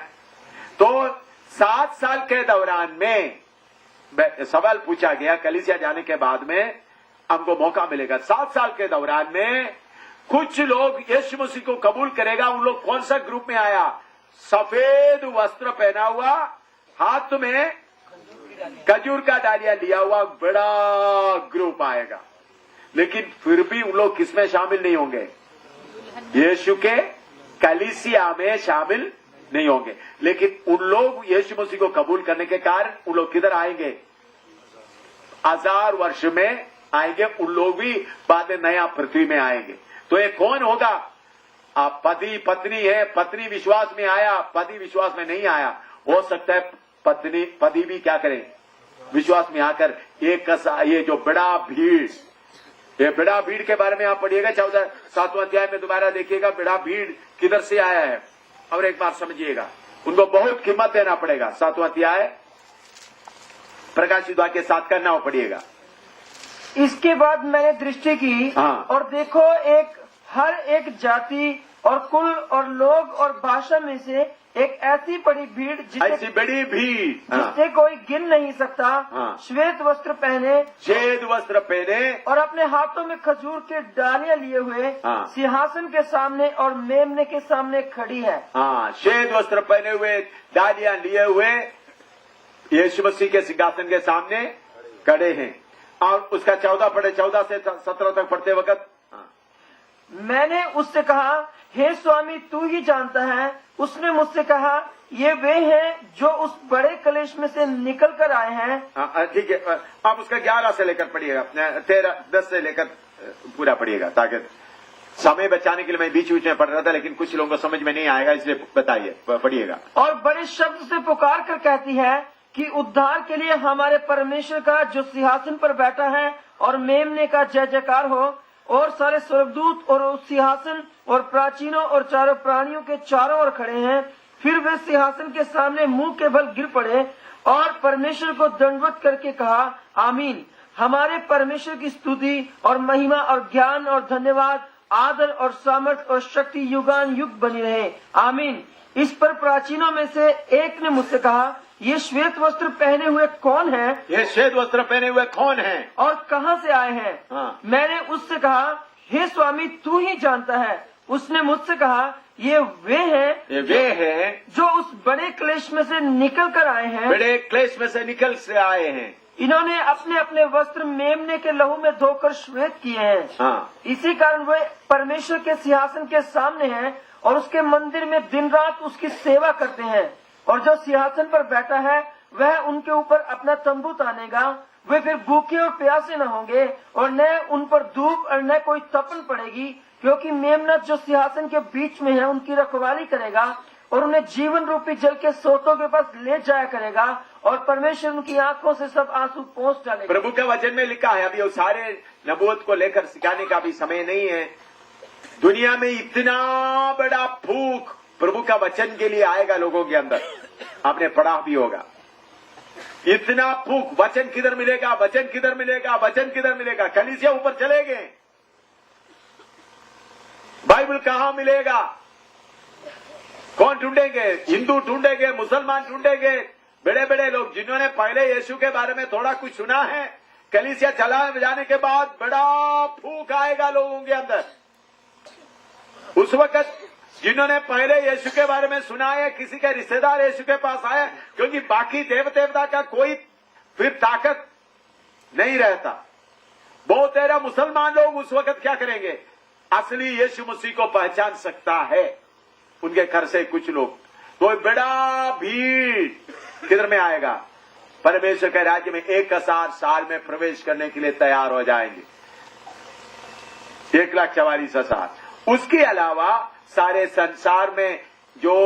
तो 7 साल के दौरान में सवाल पूछा गया, कलीसिया जाने के बाद में हमको मौका मिलेगा। 7 साल के दौरान में कुछ लोग यीशु मसीह को कबूल करेगा। उन लोग कौन सा ग्रुप में आया? सफेद वस्त्र पहना हुआ, हाथ में खजूर का डालिया लिया हुआ बड़ा ग्रुप आएगा। लेकिन फिर भी उन लोग किसमें शामिल नहीं होंगे? यीशु के कलीसिया में शामिल नहीं होंगे। लेकिन उन लोग यीशु मसीह को कबूल करने के कारण उन लोग किधर आएंगे? 1000 वर्ष में आएंगे। उन लोग भी बाद में नया पृथ्वी में आएंगे। तो ये कौन होगा? आप पति पत्नी है, पत्नी विश्वास में आया, पति विश्वास में नहीं आया। हो सकता है पति भी क्या करें? विश्वास में आकर ये जो बड़ा भीड़, ये बड़ा भीड़ के बारे में आप पढ़िएगा 7वां अध्याय में दोबारा देखिएगा। बड़ा भीड़ किधर से आया है और एक बार समझिएगा। उनको बहुत कीमत देना पड़ेगा। 7वां अध्याय प्रकाशित वाक्य 7 का 9 पढ़िएगा। इसके बाद मैंने दृष्टि की और देखो हर एक जाति और कुल और लोग और भाषा में से एक ऐसी बड़ी भीड़ जिसे कोई गिन नहीं सकता। श्वेत वस्त्र पहने और अपने हाथों में खजूर के डालियां लिए हुए सिंहासन के सामने और मेमने के सामने खड़ी है। श्वेत वस्त्र पहने हुए, डालियां लिए हुए यीशु मसीह के सिंहासन के सामने खड़े हैं। और उसका 14 पढ़े, 14 से 17 तक पढ़ते वक्त मैंने उससे कहा, हे स्वामी तू ही जानता है। उसने मुझसे कहा, ये वे हैं जो उस बड़े कलेश में से निकल कर आए हैं। ठीक है, आप उसका 11 से लेकर पढ़िएगा, 10 से लेकर पूरा पढ़िएगा, ताकि समय बचाने के लिए मैं बीच बीच में पढ़ रहा था, लेकिन कुछ लोगों को समझ में नहीं आएगा, इसलिए बताइए, पढ़िएगा। और बड़े शब्द से पुकार कर कहती है कि उद्धार के लिए हमारे परमेश्वर का जो सिंहासन पर बैठा है और मेमने का जय जयकार हो। और सारे स्वर्गदूत और उस सिंहासन और प्राचीनों और चारों प्राणियों के चारों ओर खड़े हैं। फिर वे सिंहासन के सामने मुंह के बल गिर पड़े और परमेश्वर को दंडवत करके कहा, आमीन। हमारे परमेश्वर की स्तुति और महिमा और ज्ञान और धन्यवाद, आदर और सामर्थ और शक्ति युगान युग बनी रहे, आमीन। इस पर प्राचीनों में से एक ने मुझसे कहा, ये श्वेत वस्त्र पहने हुए कौन है? ये श्वेत वस्त्र पहने हुए कौन है और कहां से आए हैं? हाँ। मैंने उससे कहा, हे स्वामी, तू ही जानता है। उसने मुझसे कहा, ये वे हैं जो उस बड़े क्लेश में से निकल कर आए हैं, बड़े क्लेश में से निकल से आए हैं। इन्होंने अपने अपने वस्त्र मेमने के लहू में धोकर श्वेत किए हैं। हाँ। इसी कारण वे परमेश्वर के सिंहासन के सामने हैं और उसके मंदिर में दिन रात उसकी सेवा करते हैं। और जो सिंहासन पर बैठा है वह उनके ऊपर अपना तंबू तानेगा। वे फिर भूखे और प्यासे न होंगे और न उन पर धूप और न कोई तपन पड़ेगी, क्योंकि मेमना जो सिंहासन के बीच में है उनकी रखवाली करेगा और उन्हें जीवन रूपी जल के सोतों के पास ले जाया करेगा और परमेश्वर उनकी आंखों से सब आंसू पोंछ डालेगा। प्रभु के वचन में लिखा है, अभी वो सारे नबूवत को लेकर सिखाने का भी समय नहीं है। दुनिया में इतना बड़ा भूख प्रभु का वचन के लिए आएगा लोगों के अंदर, आपने पढ़ा भी होगा। इतना भूख, वचन किधर मिलेगा, वचन किधर मिलेगा, वचन किधर मिलेगा। कलीसिया ऊपर चले गए, बाइबल कहां मिलेगा? कौन ढूंढेंगे? हिंदू ढूंढेंगे, मुसलमान ढूंढेंगे, बड़े बड़े लोग जिन्होंने पहले यीशु के बारे में थोड़ा कुछ सुना है। कलीसिया चला जाने के बाद बड़ा भूख आएगा लोगों के अंदर। उस वक्त जिन्होंने पहले यीशु के बारे में सुना है, किसी के रिश्तेदार यीशु के पास आए, क्योंकि बाकी देवता का कोई फिर ताकत नहीं रहता। बहुत तेरा मुसलमान लोग उस वक्त क्या करेंगे? असली यीशु मसीह को पहचान सकता है उनके घर से कुछ लोग। तो बड़ा भीड़ किधर में आएगा? परमेश्वर के राज्य में 1000 साल में प्रवेश करने के लिए तैयार हो जाएंगे, 1,44,000। उसके अलावा सारे संसार में जो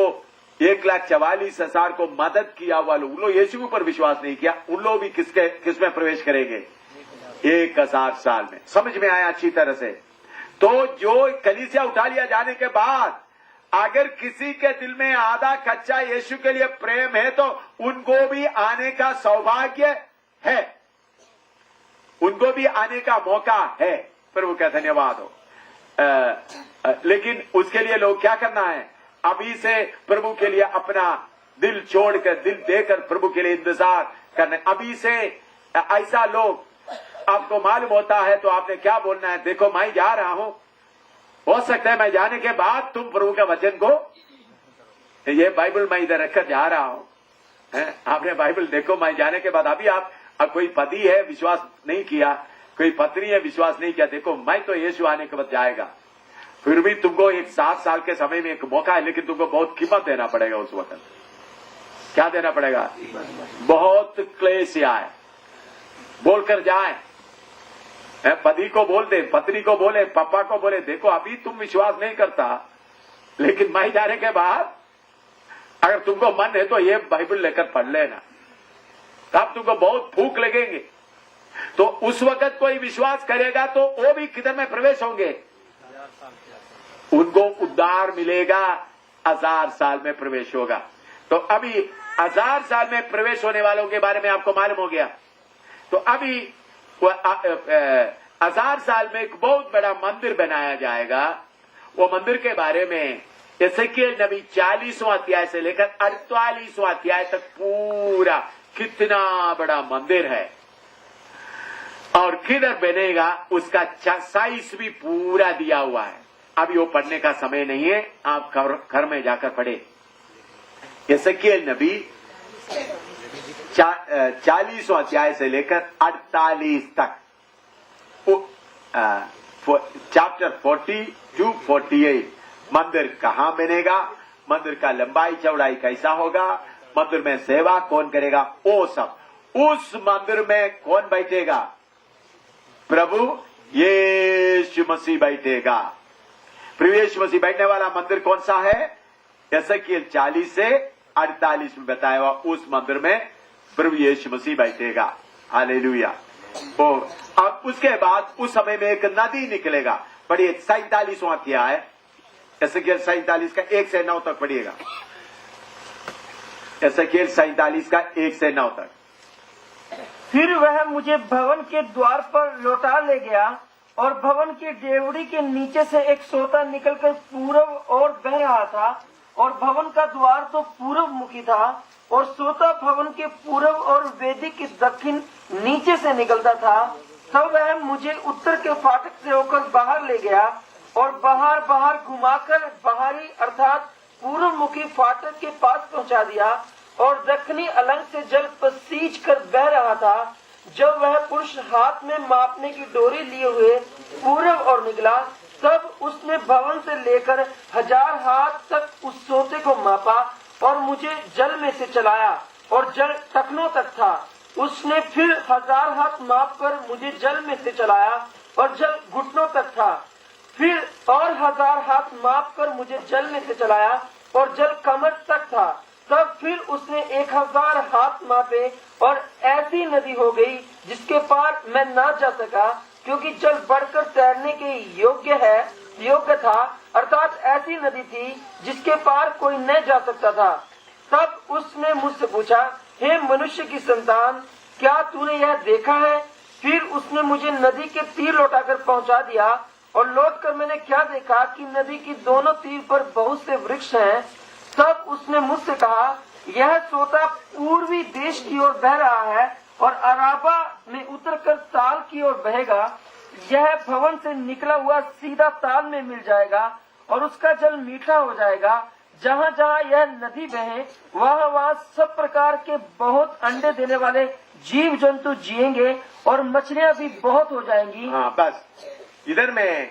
1,44,000 को मदद किया हुआ लोग यीशु के ऊपर विश्वास नहीं किया, उन लोग भी किसमें प्रवेश करेंगे? 1000 साल में। समझ में आया अच्छी तरह से? तो जो कलीसिया उठा लिया जाने के बाद अगर किसी के दिल में आधा कच्चा यीशु के लिए प्रेम है तो उनको भी आने का सौभाग्य है, उनको भी आने का मौका है। प्रभु का धन्यवाद हो। लेकिन उसके लिए लोग क्या करना है? अभी से प्रभु के लिए अपना दिल छोड़कर, दिल देकर प्रभु के लिए इंतजार करना। अभी से ऐसा लोग आपको मालूम होता है तो आपने क्या बोलना है? देखो मैं जा रहा हूं, हो सकता है मैं जाने के बाद तुम प्रभु के वचन को, ये बाइबल मैं इधर रखकर जा रहा हूं, आपने बाइबल देखो मैं जाने के बाद। अभी आप कोई पति है विश्वास नहीं किया, कोई पत्नी है विश्वास नहीं किया, देखो मैं तो यीशु आने के बाद जाएगा। फिर भी तुमको 7 साल के समय में एक मौका है, लेकिन तुमको बहुत कीमत देना पड़ेगा उस वक्त। क्या देना पड़ेगा? बहुत क्लेश आए, बोलकर जाए, पति को बोल दे, पत्नी को बोले, पापा को बोले, देखो अभी तुम विश्वास नहीं करता, लेकिन मैं जाने के बाद अगर तुमको मन है तो ये बाइबल लेकर पढ़ लेना, तब तुमको बहुत भूख लगेंगे। तो उस वक्त कोई विश्वास करेगा तो वो भी किधर में प्रवेश होंगे? उनको उद्धार मिलेगा, 1000 साल में प्रवेश होगा। तो अभी 1000 साल में प्रवेश होने वालों के बारे में आपको मालूम हो गया। तो अभी 1000 साल में एक बहुत बड़ा मंदिर बनाया जाएगा। वो मंदिर के बारे में एसेकिएल नबी 40वां अध्याय से लेकर 48वां अध्याय तक पूरा कितना बड़ा मंदिर है और किधर बनेगा उसका साइज भी पूरा दिया हुआ है। अभी वो पढ़ने का समय नहीं है, आप घर में जाकर पढ़े। एसेकिएल नबी 40वां अध्याय से लेकर 48 तक, चैप्टर 40 to 48। मंदिर कहां बनेगा, मंदिर का लंबाई चौड़ाई कैसा होगा, मंदिर में सेवा कौन करेगा, वो सब। उस मंदिर में कौन बैठेगा? प्रभु यीशु मसीह बैठेगा। प्रभु यीशु मसीह बैठने वाला मंदिर कौन सा है? एसेकिएल 40 से 48 में बताया हुआ उस मंदिर में प्रभु यीशु मसीह बैठेगा। हालेलुया। और अब उसके बाद उस समय में एक नदी निकलेगा। पढ़िए 47वां अध्याय, एसेकिएल 47 का 1 से 9 तक पढ़िएगा। एसेकिएल 47 का 1 से 9 तक। फिर वह मुझे भवन के द्वार पर लौटा ले गया और भवन की डेवड़ी के नीचे से एक सोता निकलकर पूरब और बह रहा था और भवन का द्वार तो पूरब मुखी था और सोता भवन के पूरब और वेदी के दक्षिण नीचे से निकलता था। तब वह मुझे उत्तर के फाटक से होकर बाहर ले गया और बाहर घुमाकर बाहरी अर्थात पूर्व मुखी फाटक के पास पहुंचा दिया और दक्षिणी अलंग से जल पसीज कर बह रहा था। जब वह पुरुष हाथ में मापने की डोरी लिए हुए पूरब और निकला, तब उसने भवन से लेकर 1000 हाथ तक उस सोते को मापा और मुझे जल में से चलाया और जल टखनों तक था। उसने फिर 1000 हाथ माप कर मुझे जल में से चलाया और जल घुटनों तक था। फिर और 1000 हाथ माप कर मुझे जल में से चलाया और जल कमर तक था। तब फिर उसने 1000 हाथ मापे और ऐसी नदी हो गई जिसके पार मैं ना जा सका, क्योंकि जल बढ़कर तैरने के योग्य था, अर्थात ऐसी नदी थी जिसके पार कोई न जा सकता था। तब उसने मुझसे पूछा, हे मनुष्य की संतान, क्या तूने यह देखा है? फिर उसने मुझे नदी के तीर लौटाकर पहुंचा दिया और लौटकर मैंने क्या देखा कि नदी की दोनों तीर पर बहुत से वृक्ष हैं। तब उसने मुझसे कहा, यह सोता पूर्वी देश की ओर बह रहा है और अराबा में उतरकर ताल की ओर बहेगा। यह भवन से निकला हुआ सीधा ताल में मिल जाएगा और उसका जल मीठा हो जाएगा। जहाँ जहाँ यह नदी बहे वहाँ सब प्रकार के बहुत अंडे देने वाले जीव जंतु जिएंगे और मछलियाँ भी बहुत हो जाएंगी। हाँ, बस इधर में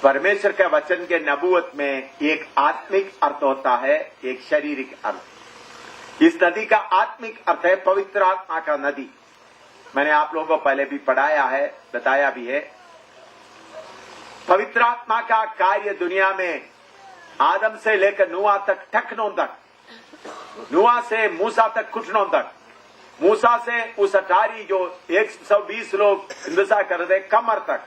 परमेश्वर के वचन के नबूवत में एक आत्मिक अर्थ होता है, एक शारीरिक अर्थ। इस नदी का आत्मिक अर्थ है पवित्र आत्मा का नदी। मैंने आप लोगों को पहले भी पढ़ाया है, बताया भी है। पवित्र आत्मा का कार्य दुनिया में आदम से लेकर नूहा तक ठकनों तक, नूहा से मूसा तक घुटनों तक, मूसा से उस अटारी जो 120 लोग हिंदुस्तान कर रहे कमर तक,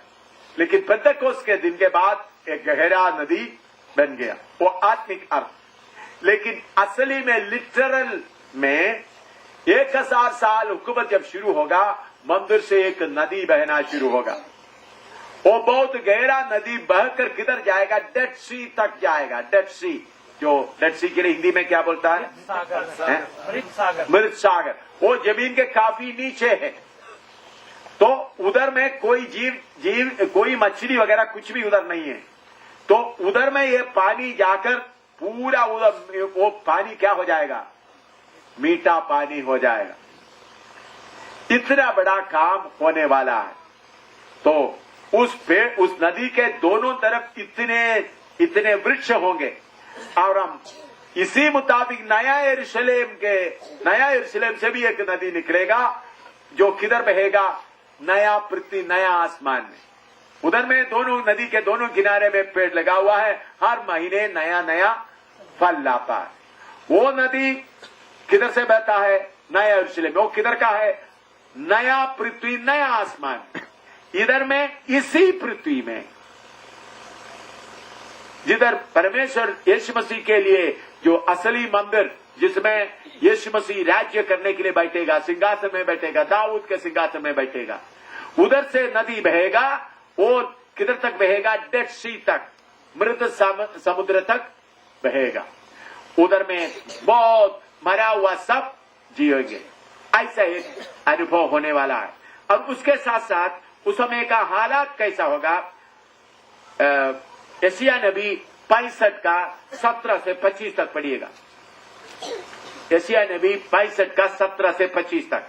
लेकिन पेंतेकोस्त के दिन के बाद एक गहरा नदी बन गया, वो आत्मिक अर्थ। लेकिन असली में लिटरल में 1000 साल हुकूमत जब शुरू होगा, मंदिर से एक नदी बहना शुरू होगा। वो बहुत गहरा नदी बहकर किधर जाएगा? डेड सी तक जाएगा। डेड सी, जो डेड सी के लिए हिंदी में क्या बोलता है? मृत सागर। वो जमीन के काफी नीचे है, तो उधर में कोई जीव कोई मछली वगैरह कुछ भी उधर नहीं है। तो उधर में ये पानी जाकर पूरा उधर वो पानी क्या हो जाएगा? मीठा पानी हो जाएगा। इतना बड़ा काम होने वाला है। तो उस नदी के दोनों तरफ इतने वृक्ष होंगे और हम इसी मुताबिक नया यरूशलेम से भी एक नदी निकलेगा जो किधर बहेगा? नया पृथ्वी, नया आसमान में। उधर में दोनों नदी के दोनों किनारे में पेड़ लगा हुआ है, हर महीने नया नया फल लाता है। वो नदी किधर से बहता है? नया यरूशलेम। वो किधर का है? नया पृथ्वी, नया आसमान। इधर में इसी पृथ्वी में जिधर परमेश्वर यीशु मसीह के लिए जो असली मंदिर, जिसमें यीशु मसीह राज्य करने के लिए बैठेगा, सिंहासन में बैठेगा, दाऊद के सिंहासन में बैठेगा, उधर से नदी बहेगा। वो किधर तक बहेगा? डेड सी तक, मृत समुद्र तक बहेगा। उधर में बहुत मरा हुआ सब जिएंगे। ऐसा एक अनुभव होने वाला है। अब उसके साथ साथ उस समय का हालात कैसा होगा? यशायाह नबी 65 का 17 से 25 तक पढ़िएगा। यशायाह नबी 65 का 17 से 25 तक।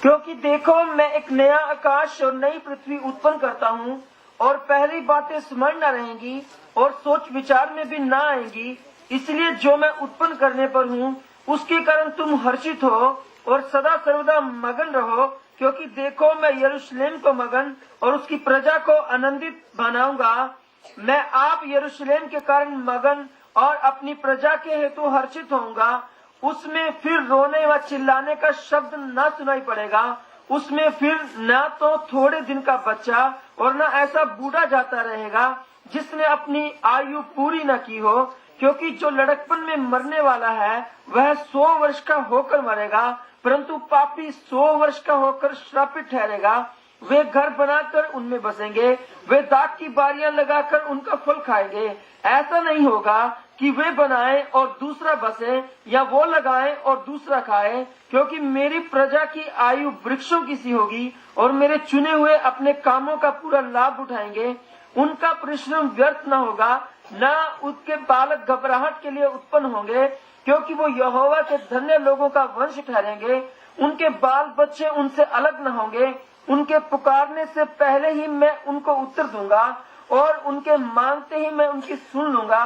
क्योंकि देखो, मैं एक नया आकाश और नई पृथ्वी उत्पन्न करता हूँ और पहली बातें स्मरण न रहेंगी और सोच विचार में भी न आएंगी। इसलिए जो मैं उत्पन्न करने पर हूँ उसके कारण तुम हर्षित हो और सदा सर्वदा मगन रहो। क्योंकि देखो, मैं यरूशलेम को मगन और उसकी प्रजा को आनंदित बनाऊंगा। मैं आप यरूशलेम के कारण मगन और अपनी प्रजा के हेतु हर्षित होऊंगा। उसमें फिर रोने व चिल्लाने का शब्द न सुनाई पड़ेगा। उसमें फिर न तो थोड़े दिन का बच्चा और न ऐसा बूढ़ा जाता रहेगा जिसने अपनी आयु पूरी न की हो, क्योंकि जो लड़कपन में मरने वाला है वह 100 वर्ष का होकर मरेगा, परंतु पापी 100 वर्ष का होकर श्रापित ठहरेगा। वे घर बनाकर उनमें बसेंगे, वे दाख की बारियां लगाकर उनका फल खाएंगे। ऐसा नहीं होगा कि वे बनाएं और दूसरा बसे, या वो लगाएं और दूसरा खाए, क्योंकि मेरी प्रजा की आयु वृक्षों की सी होगी और मेरे चुने हुए अपने कामों का पूरा लाभ उठाएंगे। उनका परिश्रम व्यर्थ न होगा, न उसके बालक घबराहट के लिए उत्पन्न होंगे, क्योंकि वो यहोवा के धन्य लोगों का वंश ठहरेंगे। उनके बाल बच्चे उनसे अलग न होंगे, उनके पुकारने से पहले ही मैं उनको उत्तर दूंगा और उनके मांगते ही मैं उनकी सुन लूंगा।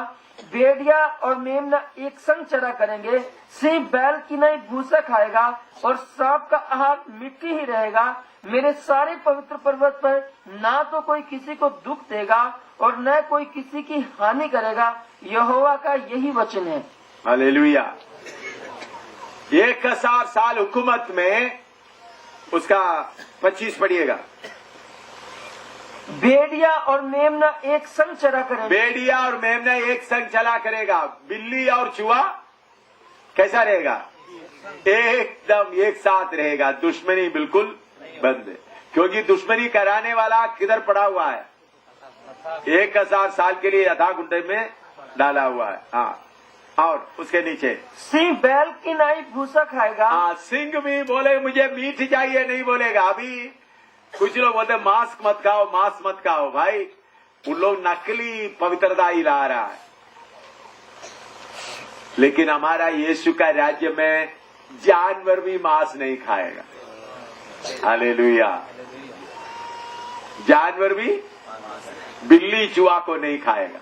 भेड़िया और मेमना एक संग चरा करेंगे, सिंह बैल की नहीं भूसा खाएगा और सांप का आहार मिट्टी ही रहेगा। मेरे सारे पवित्र पर्वत पर ना तो कोई किसी को दुख देगा और न कोई किसी की हानि करेगा। यहोवा का यही वचन है। हालेलुया। 1000 साल हुकूमत में उसका 25 पढ़िएगा। भेड़िया और मेमना एक संग चरा करेंगे। भेड़िया और मेमना एक संग चला करेगा। बिल्ली और चूहा कैसा रहेगा? एकदम एक साथ रहेगा। दुश्मनी बिल्कुल बंद है, क्योंकि दुश्मनी कराने वाला किधर पड़ा हुआ है? 1000 साल के लिए अथाह कुंड में डाला हुआ है। हाँ, और उसके नीचे सिंह बैल की नाई भूसा खाएगा। हाँ, सिंह भी बोले मुझे मीठ चाहिए, नहीं बोलेगा। अभी कुछ लोग बोलते मांस मत खाओ, मांस मत खाओ। भाई, उन लोग नकली पवित्रता ही ला रहा है। लेकिन हमारा यीशु का राज्य में जानवर भी मांस नहीं खाएगा। हालेलुया। जानवर भी बिल्ली चूहा को नहीं खाएगा।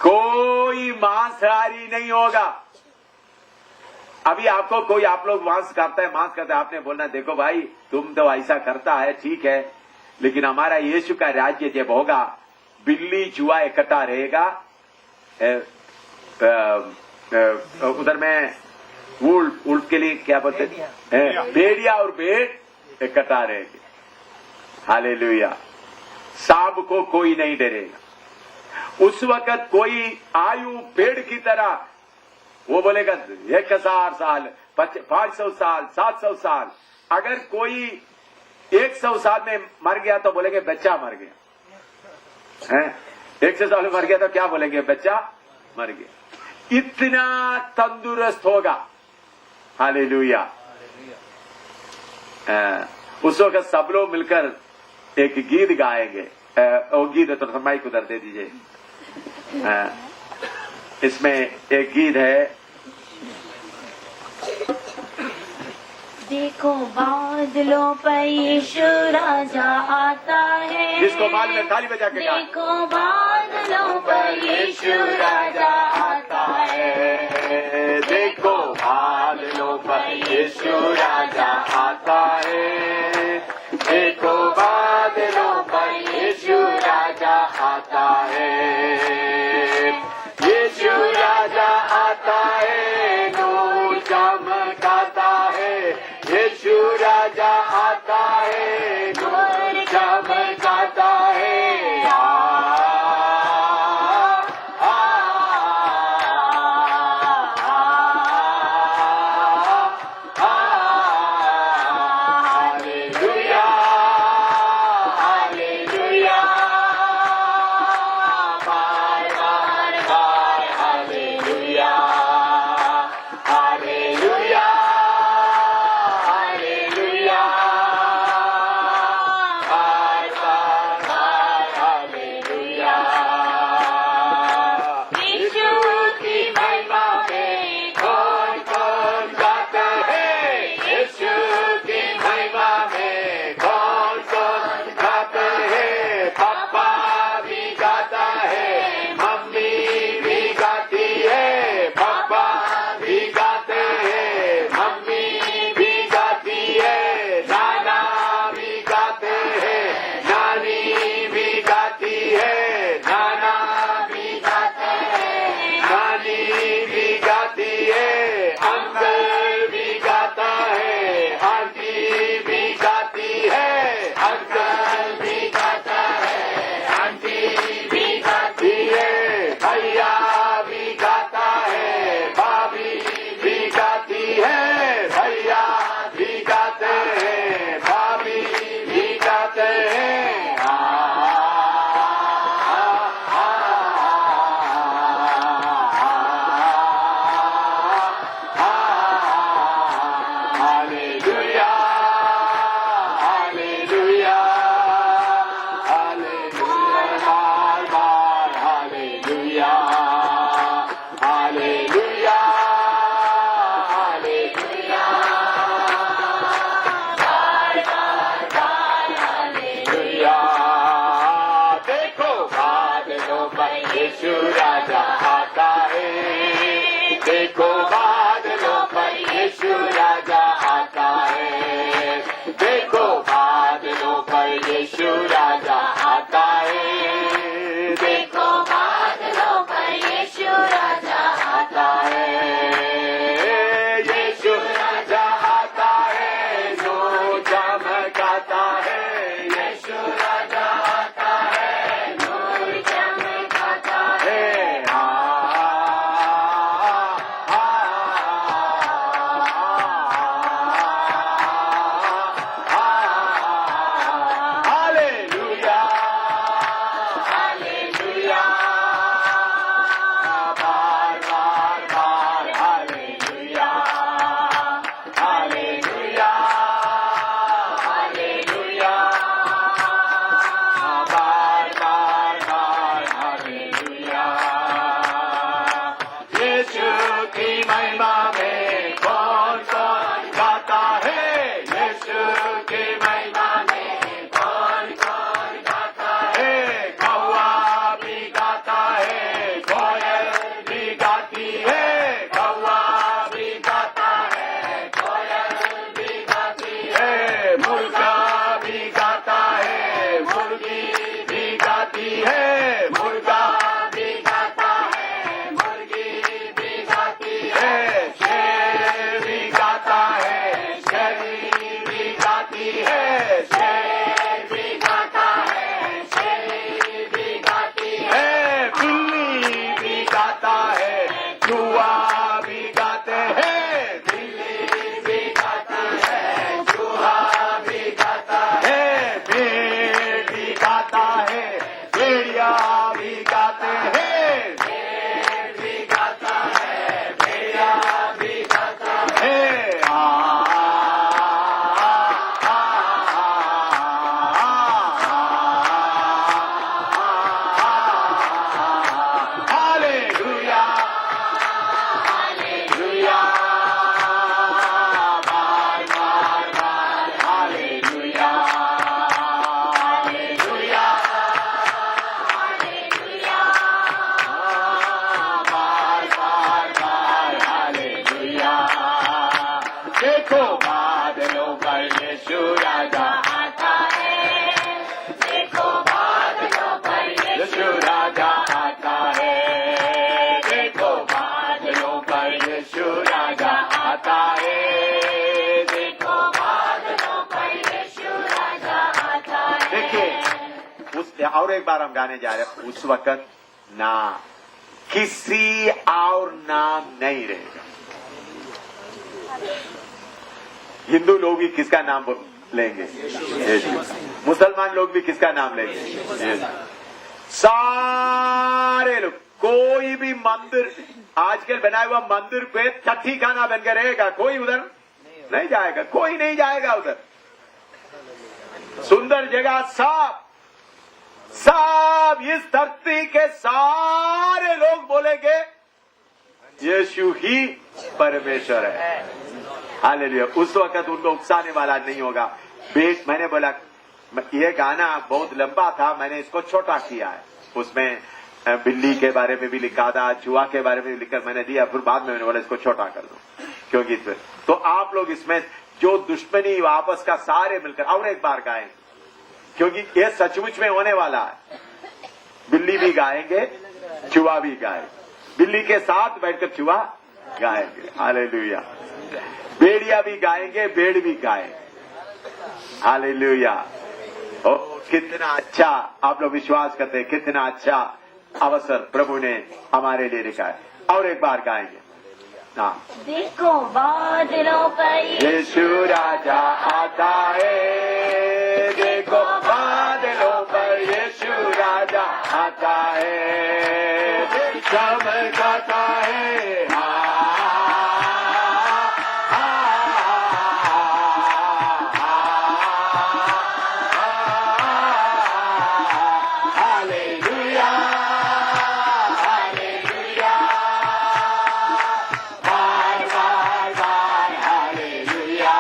कोई मांसाहारी नहीं होगा। अभी आपको कोई, आप लोग मांस खाता है, मांस करता है, आपने बोलना देखो भाई तुम तो ऐसा करता है, ठीक है, लेकिन हमारा यीशु का राज्य जब होगा, बिल्ली चूहा इकट्ठा रहेगा। उधर में उल्फ के लिए क्या बोलते हैं? भेड़िया और भेड़ इकट्ठा रहेंगे। हालेलुया। सांप को कोई नहीं डरेगा। उस वक्त कोई आयु पेड़ की तरह, वो बोलेगा 1000 साल, 500 साल, 700 साल। अगर कोई 100 साल में मर गया तो बोलेंगे बच्चा मर गया है। 100 साल में मर गया तो क्या बोलेंगे? बच्चा मर गया। इतना तंदुरुस्त होगा। हालेलुया। उस वक्त सब लोग मिलकर एक गीत गाएंगे। वो गीत तो माइक उधर दे दीजिए। इसमें एक गीत है, देखो बादलों पर यीशु राजा आता है। जिसको मालूम है ताली बजा के गा। देखो बादलों पर यीशु राजा आता है। देखो बादलों पर यीशु राजा आता है। देखो बादलों पर यीशु राजा आता है। यीशु राजा आता है, नूर चमकाता है। यीशु राजा आता है, नूर चमकाता है। आ यीशु राजा आता है। देखो बादलों पर यीशु राजा आता है। देखो बादलों पर यीशु राजा आता है। देखो बादलों पर यीशु राजा आता है। यीशु राजा आता है जो चमकाता है। यीशु राजा आता है नूर चमकाता है। हालेलुया हालेलुया बार बार बार हालेलुया हालेलुया हालेलुया बार बार बार हालेलुया। यीशु की महिमा में कौन कौन गाता है। यीशु की महिमा में कौन कौन गाता है। कौवा भी गाता है। कोयल भी गाती है। कौवा भी गाता है। कोयल भी गाती है। मुर्गा भी गाता है। मुर्गी भी गाती है। मुर्गा भी गाता है। मुर्गी भी गाती है। शेर भी गाता है। शेरनी भी गाती है। शेर भी गाता है। शेरनी भी गाती है। बिल्ली भी गाता है। चूहा भी गाते हैं। बिल्ली भी गाती है। चूहा भी गाता है। भेड़ भी गाता है। भेड़िया भी गाते हैं। भेड़ भी गाता है। भेड़िया भी गाता है। हालेलुया हालेलुया बार बार बार हालेलुया हालेलुया बार बार बार हालेलुया। देखो बादलों पर यीशु राजा आता है। देखो बादलों पर यीशु राजा आता है। देखो बादलों पर यीशु राजा आता है। देखो बादलों पर यीशु राजा आता है। देखिए उस और एक बार हम गाने जा रहे हैं। उस वक्त ना किसी और नाम नहीं रहेगा। हिंदू लोग भी किसका नाम लेंगे। यीशु। मुसलमान लोग भी किसका नाम लेंगे। यीशु। सारे लोग कोई भी मंदिर आजकल बनाया हुआ मंदिर पे छठी खाना बनकर रहेगा। कोई उधर नहीं जाएगा। कोई नहीं जाएगा उधर। सुंदर जगह सब इस धरती के सारे लोग बोलेंगे यीशु ही परमेश्वर है। हालेलुया। उस वक्त उनको उकसाने वाला नहीं होगा। मैंने बोला ये गाना बहुत लंबा था। मैंने इसको छोटा किया है। उसमें बिल्ली के बारे में भी लिखा था। चूहा के बारे में भी लिखकर मैंने दिया। फिर बाद में मैंने बोला इसको छोटा कर दो क्योंकि इसमें तो आप लोग इसमें जो दुश्मनी वापस का सारे मिलकर और एक बार गाएं क्योंकि ये सचमुच में होने वाला है। बिल्ली भी गाएंगे चूहा भी गाए। बिल्ली के साथ बैठकर चूहा गाएंगे। हालेलुया। भेड़िया भी गाएंगे भेड़ भी गाएंगे। हालेलुया। ओ कितना अच्छा आप लोग विश्वास करते हैं। कितना अच्छा अवसर प्रभु ने हमारे लिए लिखा है। और एक बार गाएंगे। हाँ। देखो बादलों पर यीशु राजा आता है। देखो बादलों पर यीशु राजा आता है। चमकाता है। हालेलुया हालेलुया बार बार बार हालेलुया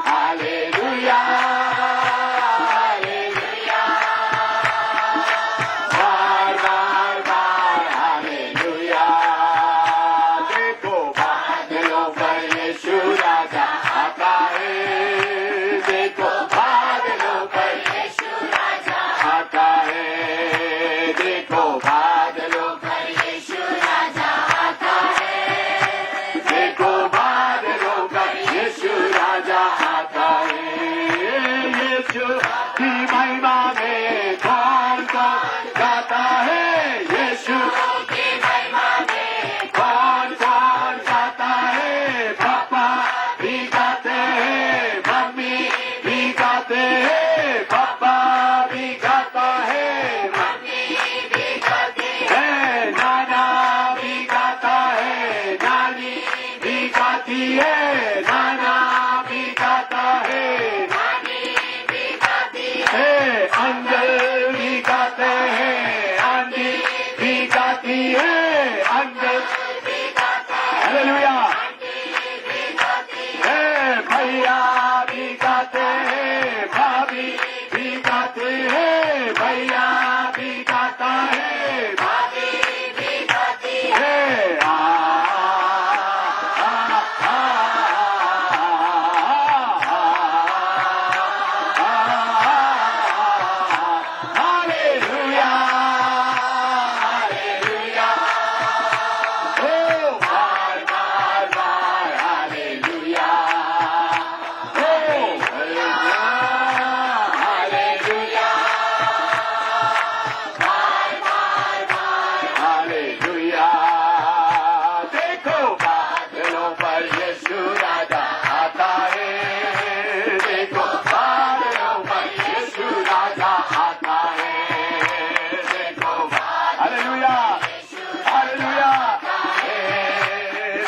हालेलुया हालेलुया बार बार भाभी है, अंकल हालेलुया, है भैया भी गाते हैं, भाभी भी गाते हैं, भैया भी गाता है, भाभी भी गाती है, हालेलुया, हालेलुया, ओ बार बार बार हालेलुया, ओ हालेलुया, हालेलुया, देखो बादलों पर यीशु राजा आता है, देखो बादलों पर यीशु राजा आता है, देखो हालेलुया, हालेलुया,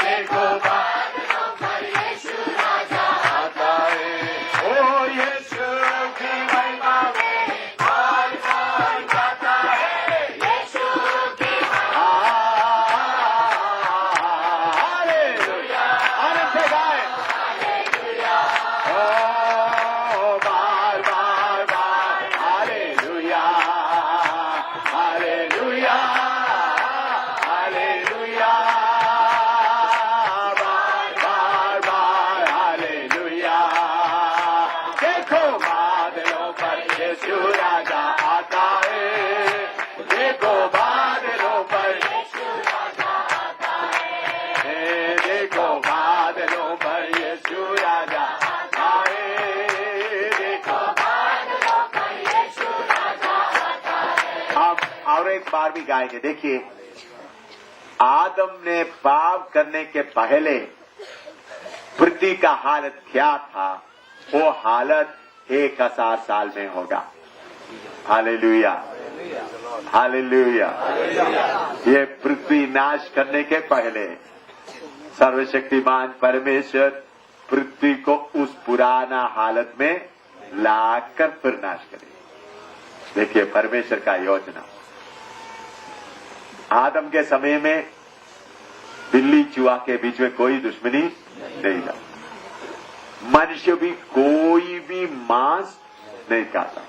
देखो बादलों पर यीशु राजा आता है, ओ यीशु की महिमा में कौन कौन गाता है, यीशु की हालेलुया, आनंद से गाए, ओ बार बार बार हालेलुया, हालेलुया, हालेलुया, बार बार बार हालेलुया, देखो बादलों पर यीशु राजा आता है, देखो बादलों पर यीशु राजा आता है, देखो बादलों पर यीशु राजा आता है, देखो बादलों पर यीशु राजा आता है। आप और एक बार भी गाएंगे। देखिए, आदम ने पाप करने के पहले पृथ्वी का हालत क्या था, वो हालत 1000 साल में होगा। Hallelujah, hallelujah. ये पृथ्वी नाश करने के पहले सर्वशक्तिमान परमेश्वर पृथ्वी को उस पुराना हालत में लाकर फिर नाश करे। देखिए परमेश्वर का योजना। आदम के समय में बिल्ली चूहा के बीच में कोई दुश्मनी नहीं था। मनुष्य भी कोई भी मांस नहीं खाता।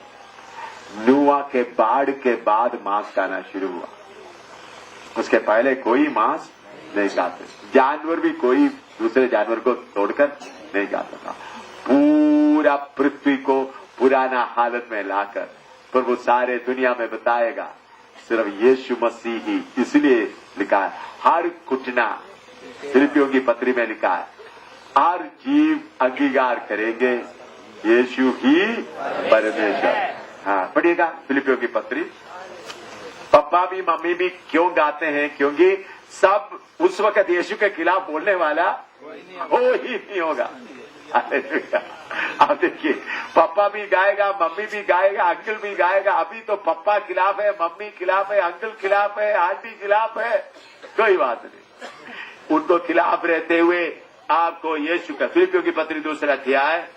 नूह के बाढ़ के बाद मांस खाना शुरू हुआ। उसके पहले कोई मांस नहीं खाते। जानवर भी कोई दूसरे जानवर को तोड़कर नहीं खाता था। पूरा पृथ्वी को पुराना हालत में लाकर प्रभु सारे दुनिया में बताएगा। सिर्फ यीशु मसीह ही, इसलिए लिखा है हर घुटना, फिलिपियों की पत्री में लिखा है हर जीव अंगीकार करेंगे यीशु ही परमेश्वर। हाँ पढ़िएगा फिलिपियों की पत्री। पापा भी मम्मी भी क्यों गाते हैं? क्योंकि सब उस वक्त यीशु के खिलाफ बोलने वाला हो ही नहीं होगा। आप देखिए, पापा भी गाएगा, मम्मी भी गाएगा, अंकल भी गाएगा। अभी तो पापा खिलाफ है, मम्मी खिलाफ है, अंकल खिलाफ है, आंटी खिलाफ है, कोई बात नहीं। उनको खिलाफ रहते हुए आपको यीशु का, फिलिपियों की पत्री 2 अध्याय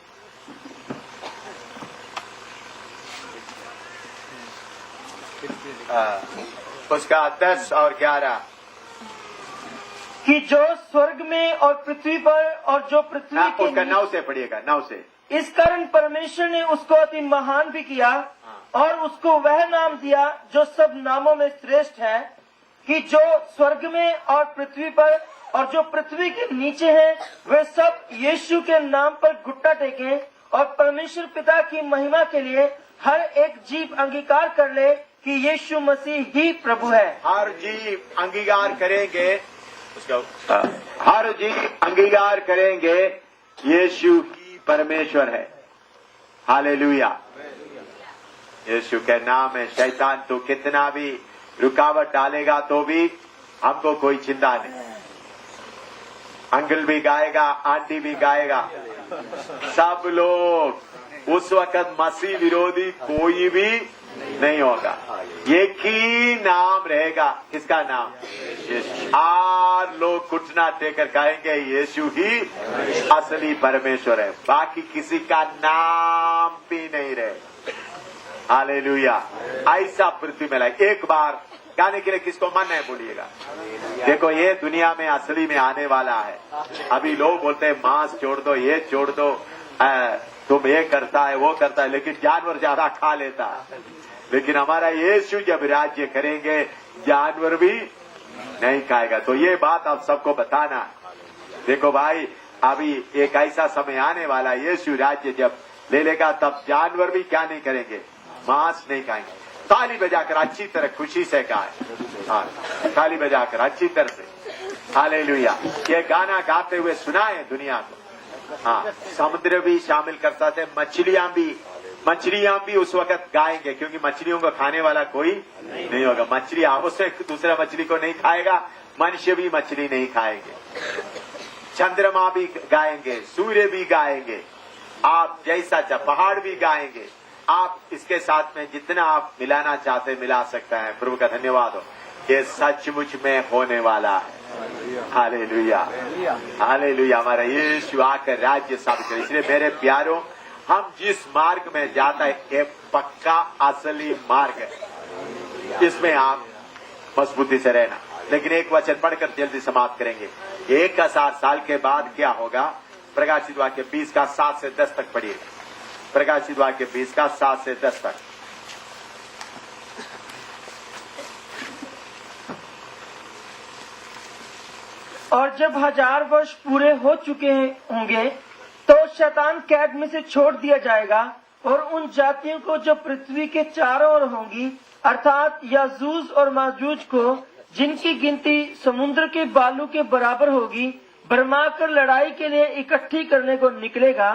उसका 10 और 11 कि जो स्वर्ग में और पृथ्वी पर और जो पृथ्वी के उसका 9 से पढ़िएगा, 9 से। इस कारण परमेश्वर ने उसको अति महान भी किया और उसको वह नाम दिया जो सब नामों में श्रेष्ठ है, कि जो स्वर्ग में और पृथ्वी पर और जो पृथ्वी के नीचे हैं वे सब यीशु के नाम पर घुटना टेकें और परमेश्वर पिता की महिमा के लिए हर एक जीव अंगीकार कर ले कि यीशु मसीह ही प्रभु है। हर जीव अंगीकार करेंगे, उसका हर जीव अंगीकार करेंगे यीशु ही परमेश्वर है। हालेलुया। यीशु के नाम में शैतान तो कितना भी रुकावट डालेगा तो भी हमको कोई चिंता नहीं। अंकल भी गाएगा, आंटी भी गाएगा, सब लोग उस वक्त मसीह विरोधी कोई भी नहीं होगा। एक ही नाम रहेगा, किसका नाम? यीशु। और लोग घुटना टेकर कहेंगे यीशु ही असली परमेश्वर है, बाकी किसी का नाम भी नहीं रहे। हालेलुया। ऐसा पृथ्वी में लाए। एक बार खाने के लिए किसको मन है बोलिएगा। देखो ये दुनिया में असली में आने वाला है। अभी लोग बोलते हैं मांस छोड़ दो, ये छोड़ दो, तुम ये करता है वो करता है, लेकिन जानवर ज्यादा खा लेता है। लेकिन हमारा यीशु जब राज्य करेंगे जानवर भी नहीं खाएगा। तो ये बात आप सबको बताना है। देखो भाई अभी एक ऐसा समय आने वाला, यीशु राज्य जब ले लेगा तब जानवर भी क्या नहीं करेंगे, मांस नहीं खाएंगे। ताली बजाकर अच्छी तरह खुशी से गाए, हाँ ताली बजाकर अच्छी तरह से हालेलुया। ये गाना गाते हुए सुनाए दुनिया को। हाँ समुद्र भी शामिल कर सकते, मछलियां भी उस वक्त गाएंगे, क्योंकि मछलियों को खाने वाला कोई नहीं होगा। मछली आपस में दूसरा मछली को नहीं खाएगा, मनुष्य भी मछली नहीं खाएंगे। चंद्रमा भी गाएंगे, सूर्य भी गाएंगे, आप जैसा पहाड़ भी गाएंगे। आप इसके साथ में जितना आप मिलाना चाहते मिला सकते हैं। प्रभु का धन्यवाद हो, ये सचमुच में होने वाला है। Hallelujah hallelujah. हमारा यीशु आकर राज्य स्थापित करे। इसलिए मेरे प्यारों, हम जिस मार्ग में जाता है ये पक्का असली मार्ग है, इसमें आप मजबूती से रहना। लेकिन एक वचन पढ़कर जल्दी समाप्त करेंगे। 1000 साल के बाद क्या होगा, प्रकाशित वाक्य 20 का 7 से 10 तक पढ़िए। प्रकाशित वाक्य 20 का 7 से 10 तक। और जब 1000 वर्ष पूरे हो चुके होंगे तो शैतान कैद में से छोड़ दिया जाएगा, और उन जातियों को जो पृथ्वी के चारों ओर होंगी, अर्थात याजूज और माजूज को, जिनकी गिनती समुद्र के बालू के बराबर होगी, भरमाकर लड़ाई के लिए इकट्ठी करने को निकलेगा।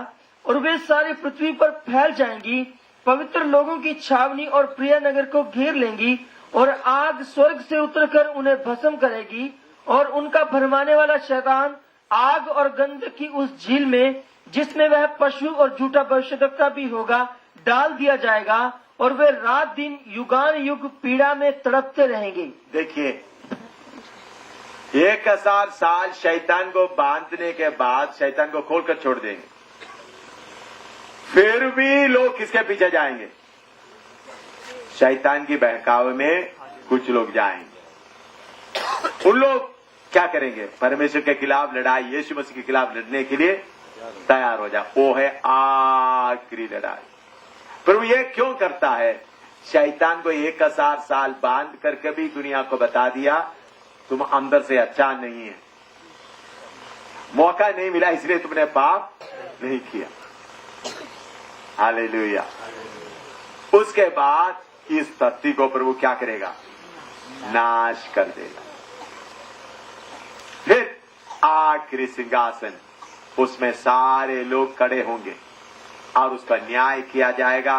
और वे सारी पृथ्वी पर फैल जाएंगी, पवित्र लोगों की छावनी और प्रिय नगर को घेर लेंगी, और आग स्वर्ग से उतरकर उन्हें भस्म करेगी। और उनका भरमाने वाला शैतान आग और गंध की उस झील में, जिसमें वह पशु और झूठा भविष्यद्वक्ता भी होगा, डाल दिया जाएगा, और वे रात दिन युगान युग पीड़ा में तड़पते रहेंगे। देखिए 1000 साल शैतान को बांधने के बाद शैतान को खोलकर छोड़ देंगे, फिर भी लोग किसके पीछे जाएंगे, शैतान की बहकावे में कुछ लोग जाएंगे। उन लोग क्या करेंगे, परमेश्वर के खिलाफ लड़ाई, यीशु मसीह के खिलाफ लड़ने के लिए तैयार हो जाए। वो है आखिरी लड़ाई। प्रभु ये क्यों करता है, शैतान को 1000 साल बांध करके भी दुनिया को बता दिया तुम अंदर से अच्छा नहीं है, मौका नहीं मिला इसलिए तुमने पाप नहीं किया। हालेलुया। उसके बाद इस धरती को प्रभु क्या करेगा, नाश कर देगा। फिर आखिरी सिंहासन, उसमें सारे लोग खड़े होंगे और उसका न्याय किया जाएगा।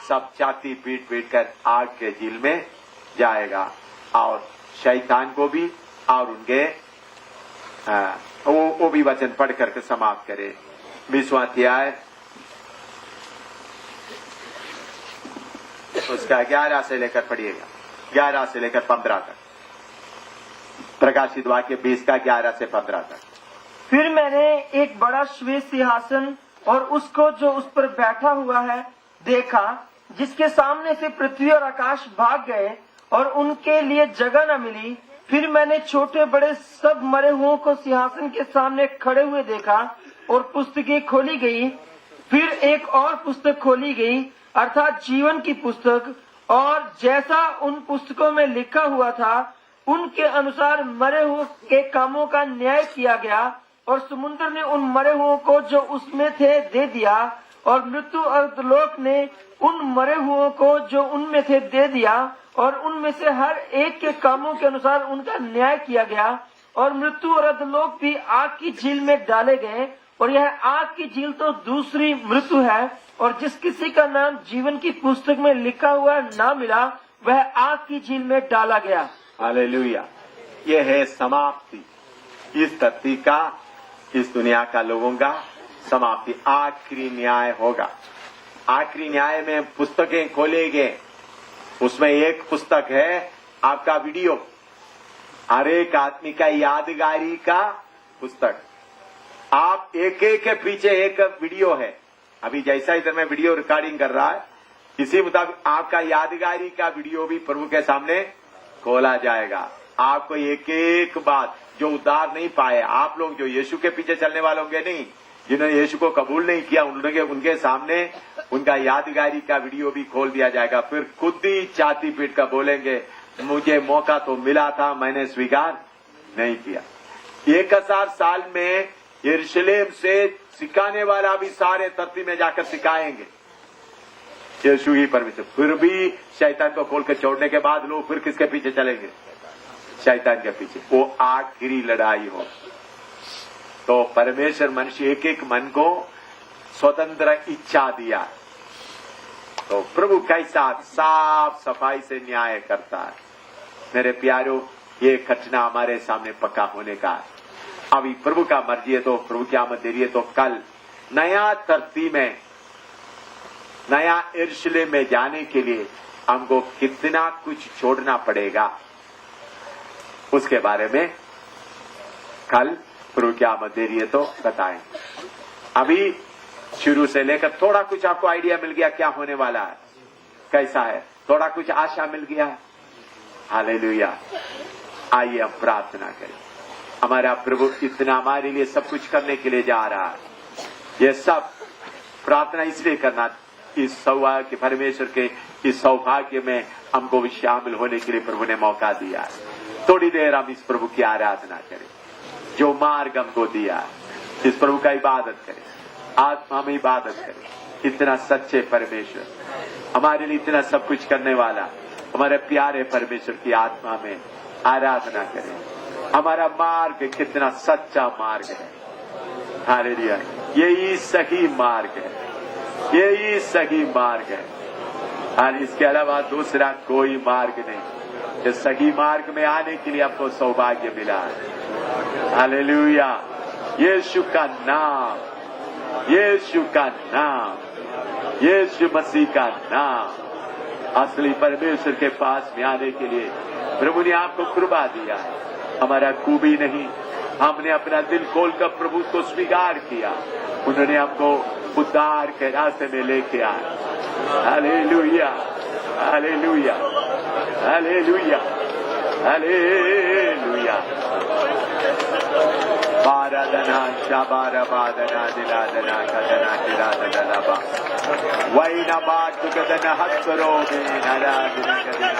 सब छाती पीट पीट कर आग के झील में जाएगा, और शैतान को भी और उनके वो भी वचन पढ़ करके समाप्त करे। 20वां अध्याय उसका 11 से लेकर पढ़िएगा, 11 से लेकर 15 तक। प्रकाशित वाक्य 20 का 11 से 15 तक। फिर मैंने एक बड़ा श्वेत सिंहासन और उसको जो उस पर बैठा हुआ है देखा, जिसके सामने से पृथ्वी और आकाश भाग गए और उनके लिए जगह न मिली। फिर मैंने छोटे बड़े सब मरे हुओं को सिंहासन के सामने खड़े हुए देखा, और पुस्तकें खोली गई। फिर एक और पुस्तक खोली गई, अर्थात जीवन की पुस्तक, और जैसा उन पुस्तकों में लिखा हुआ था उनके अनुसार मरे हुए के कामों का न्याय किया गया। और समुद्र ने उन मरे हुओं को जो उसमें थे दे दिया, और मृत्यु और अधोलोक ने उन मरे हुओं को जो उनमें थे दे दिया, और उनमें से हर एक के कामों के अनुसार उनका न्याय किया गया। और मृत्यु और अधोलोक भी आग की झील में डाले गए, और यह आग की झील तो दूसरी मृत्यु है। और जिस किसी का नाम जीवन की पुस्तक में लिखा हुआ ना मिला, वह आग की झील में डाला गया। हालेलुया। यह है समाप्ति, इस धरती का, इस दुनिया का लोगों का समाप्ति। आखिरी न्याय होगा। आखिरी न्याय में पुस्तकें खोलेंगे। उसमें एक पुस्तक है आपका वीडियो, हर एक आदमी का यादगारी का पुस्तक। आप एक एक के पीछे एक वीडियो है। अभी जैसा इधर में वीडियो रिकॉर्डिंग कर रहा है, इसी मुताबिक आपका यादगारी का वीडियो भी प्रभु के सामने खोला जाएगा। आपको एक एक बात, जो उद्धार नहीं पाए, आप लोग जो यीशु के पीछे चलने वाले होंगे नहीं, जिन्होंने यीशु को कबूल नहीं किया, उनके सामने उनका यादगारी का वीडियो भी खोल दिया जाएगा। फिर खुद ही छाती पीट कर बोलेंगे, मुझे मौका तो मिला था, मैंने स्वीकार नहीं किया। 1000 साल में यरूशलेम से सिखाने वाला भी सारे धरती में जाकर सिखाएंगे यीशु ही परमेश्वर। फिर भी शैतान को खोल कर छोड़ने के बाद लोग फिर किसके पीछे चलेंगे? शैतान के पीछे। वो आखिरी लड़ाई हो। तो परमेश्वर मनुष्य एक एक मन को स्वतंत्र इच्छा दिया। तो प्रभु कैसा साफ सफाई से न्याय करता है। मेरे प्यारों, ये घटना हमारे सामने पक्का होने का है। अभी प्रभु का मर्जी है तो प्रभु की आमद देरी है तो कल नया धरती में, नया यरूशलेम में जाने के लिए हमको कितना कुछ छोड़ना पड़ेगा, उसके बारे में कल प्रभु की आमद देरी है तो बताएंगे। अभी शुरू से लेकर थोड़ा कुछ आपको आइडिया मिल गया क्या होने वाला है, कैसा है, थोड़ा कुछ आशा मिल गया। हालेलुया। आइए हम प्रार्थना करें। हमारा प्रभु इतना हमारे लिए सब कुछ करने के लिए जा रहा है। ये सब प्रार्थना इसलिए करना, इस सौभाग्य परमेश्वर के इस सौभाग्य में हमको भी शामिल होने के लिए प्रभु ने मौका दिया है। थोड़ी देर हम इस प्रभु की आराधना करें, जो मार्ग हमको दिया है। इस प्रभु का इबादत करें, आत्मा में इबादत करें। इतना सच्चे परमेश्वर, हमारे लिए इतना सब कुछ करने वाला हमारे प्यारे परमेश्वर की आत्मा में आराधना करें। हमारा मार्ग कितना सच्चा मार्ग है। हालेलुया। यही सही मार्ग है, यही सही मार्ग है। और इसके अलावा दूसरा कोई मार्ग नहीं। जो सही मार्ग में आने के लिए आपको सौभाग्य मिला है। हालेलुया। यीशु का नाम, यीशु का नाम, यीशु मसीह का नाम। असली परमेश्वर के पास में आने के लिए प्रभु ने आपको कृपा दिया। हमारा खूबी नहीं, हमने अपना दिल खोलकर प्रभु को स्वीकार किया। उन्होंने हमको उद्धार के रास्ते में लेके आए। Hallelujah, hallelujah, hallelujah, hallelujah. बारादना शाबारा बादना दिलादना कदना दिलादना बा वैना बात कदना हत्रो में नारादना कदना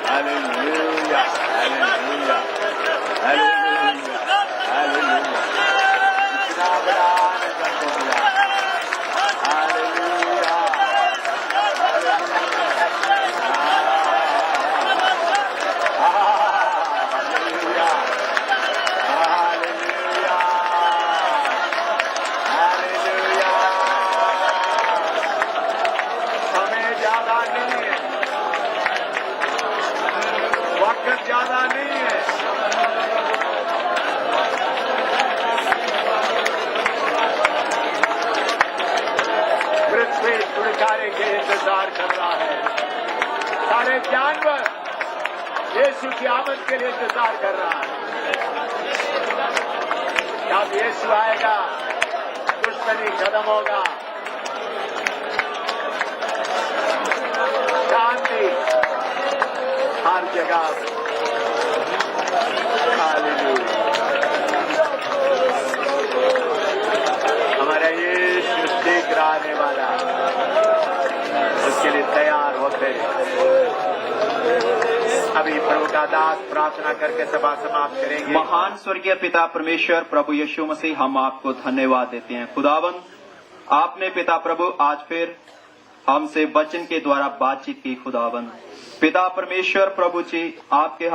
हालेलुया, हालेलुया, हालेलुया, हालेलुया। इतना बड़ा आनंद हमको मिला। Hallelujah, hallelujah, hallelujah, hallelujah. समय ज्यादा नहीं है, वक्त ज्यादा नहीं है। पृथ्वी छुटकारे के इंतजार कर रहा है। सारे जानवर यीशु की आमद के लिए इंतजार कर रहा है। जब यीशु आएगा, दुश्मनी खत्म होगा, शांति हर जगह। हालेलुया। हमारा यीशु शीघ्र आने वाला, उसके लिए तैयार होते हैं। अभी प्रभु का दास प्रार्थना करके सभा समाप्त करेंगे। महान स्वर्गीय पिता परमेश्वर प्रभु यीशु मसीह, हम आपको धन्यवाद देते हैं। खुदावन, आपने पिता प्रभु आज फिर हमसे वचन के द्वारा बातचीत की। खुदावन पिता परमेश्वर प्रभु जी, आपके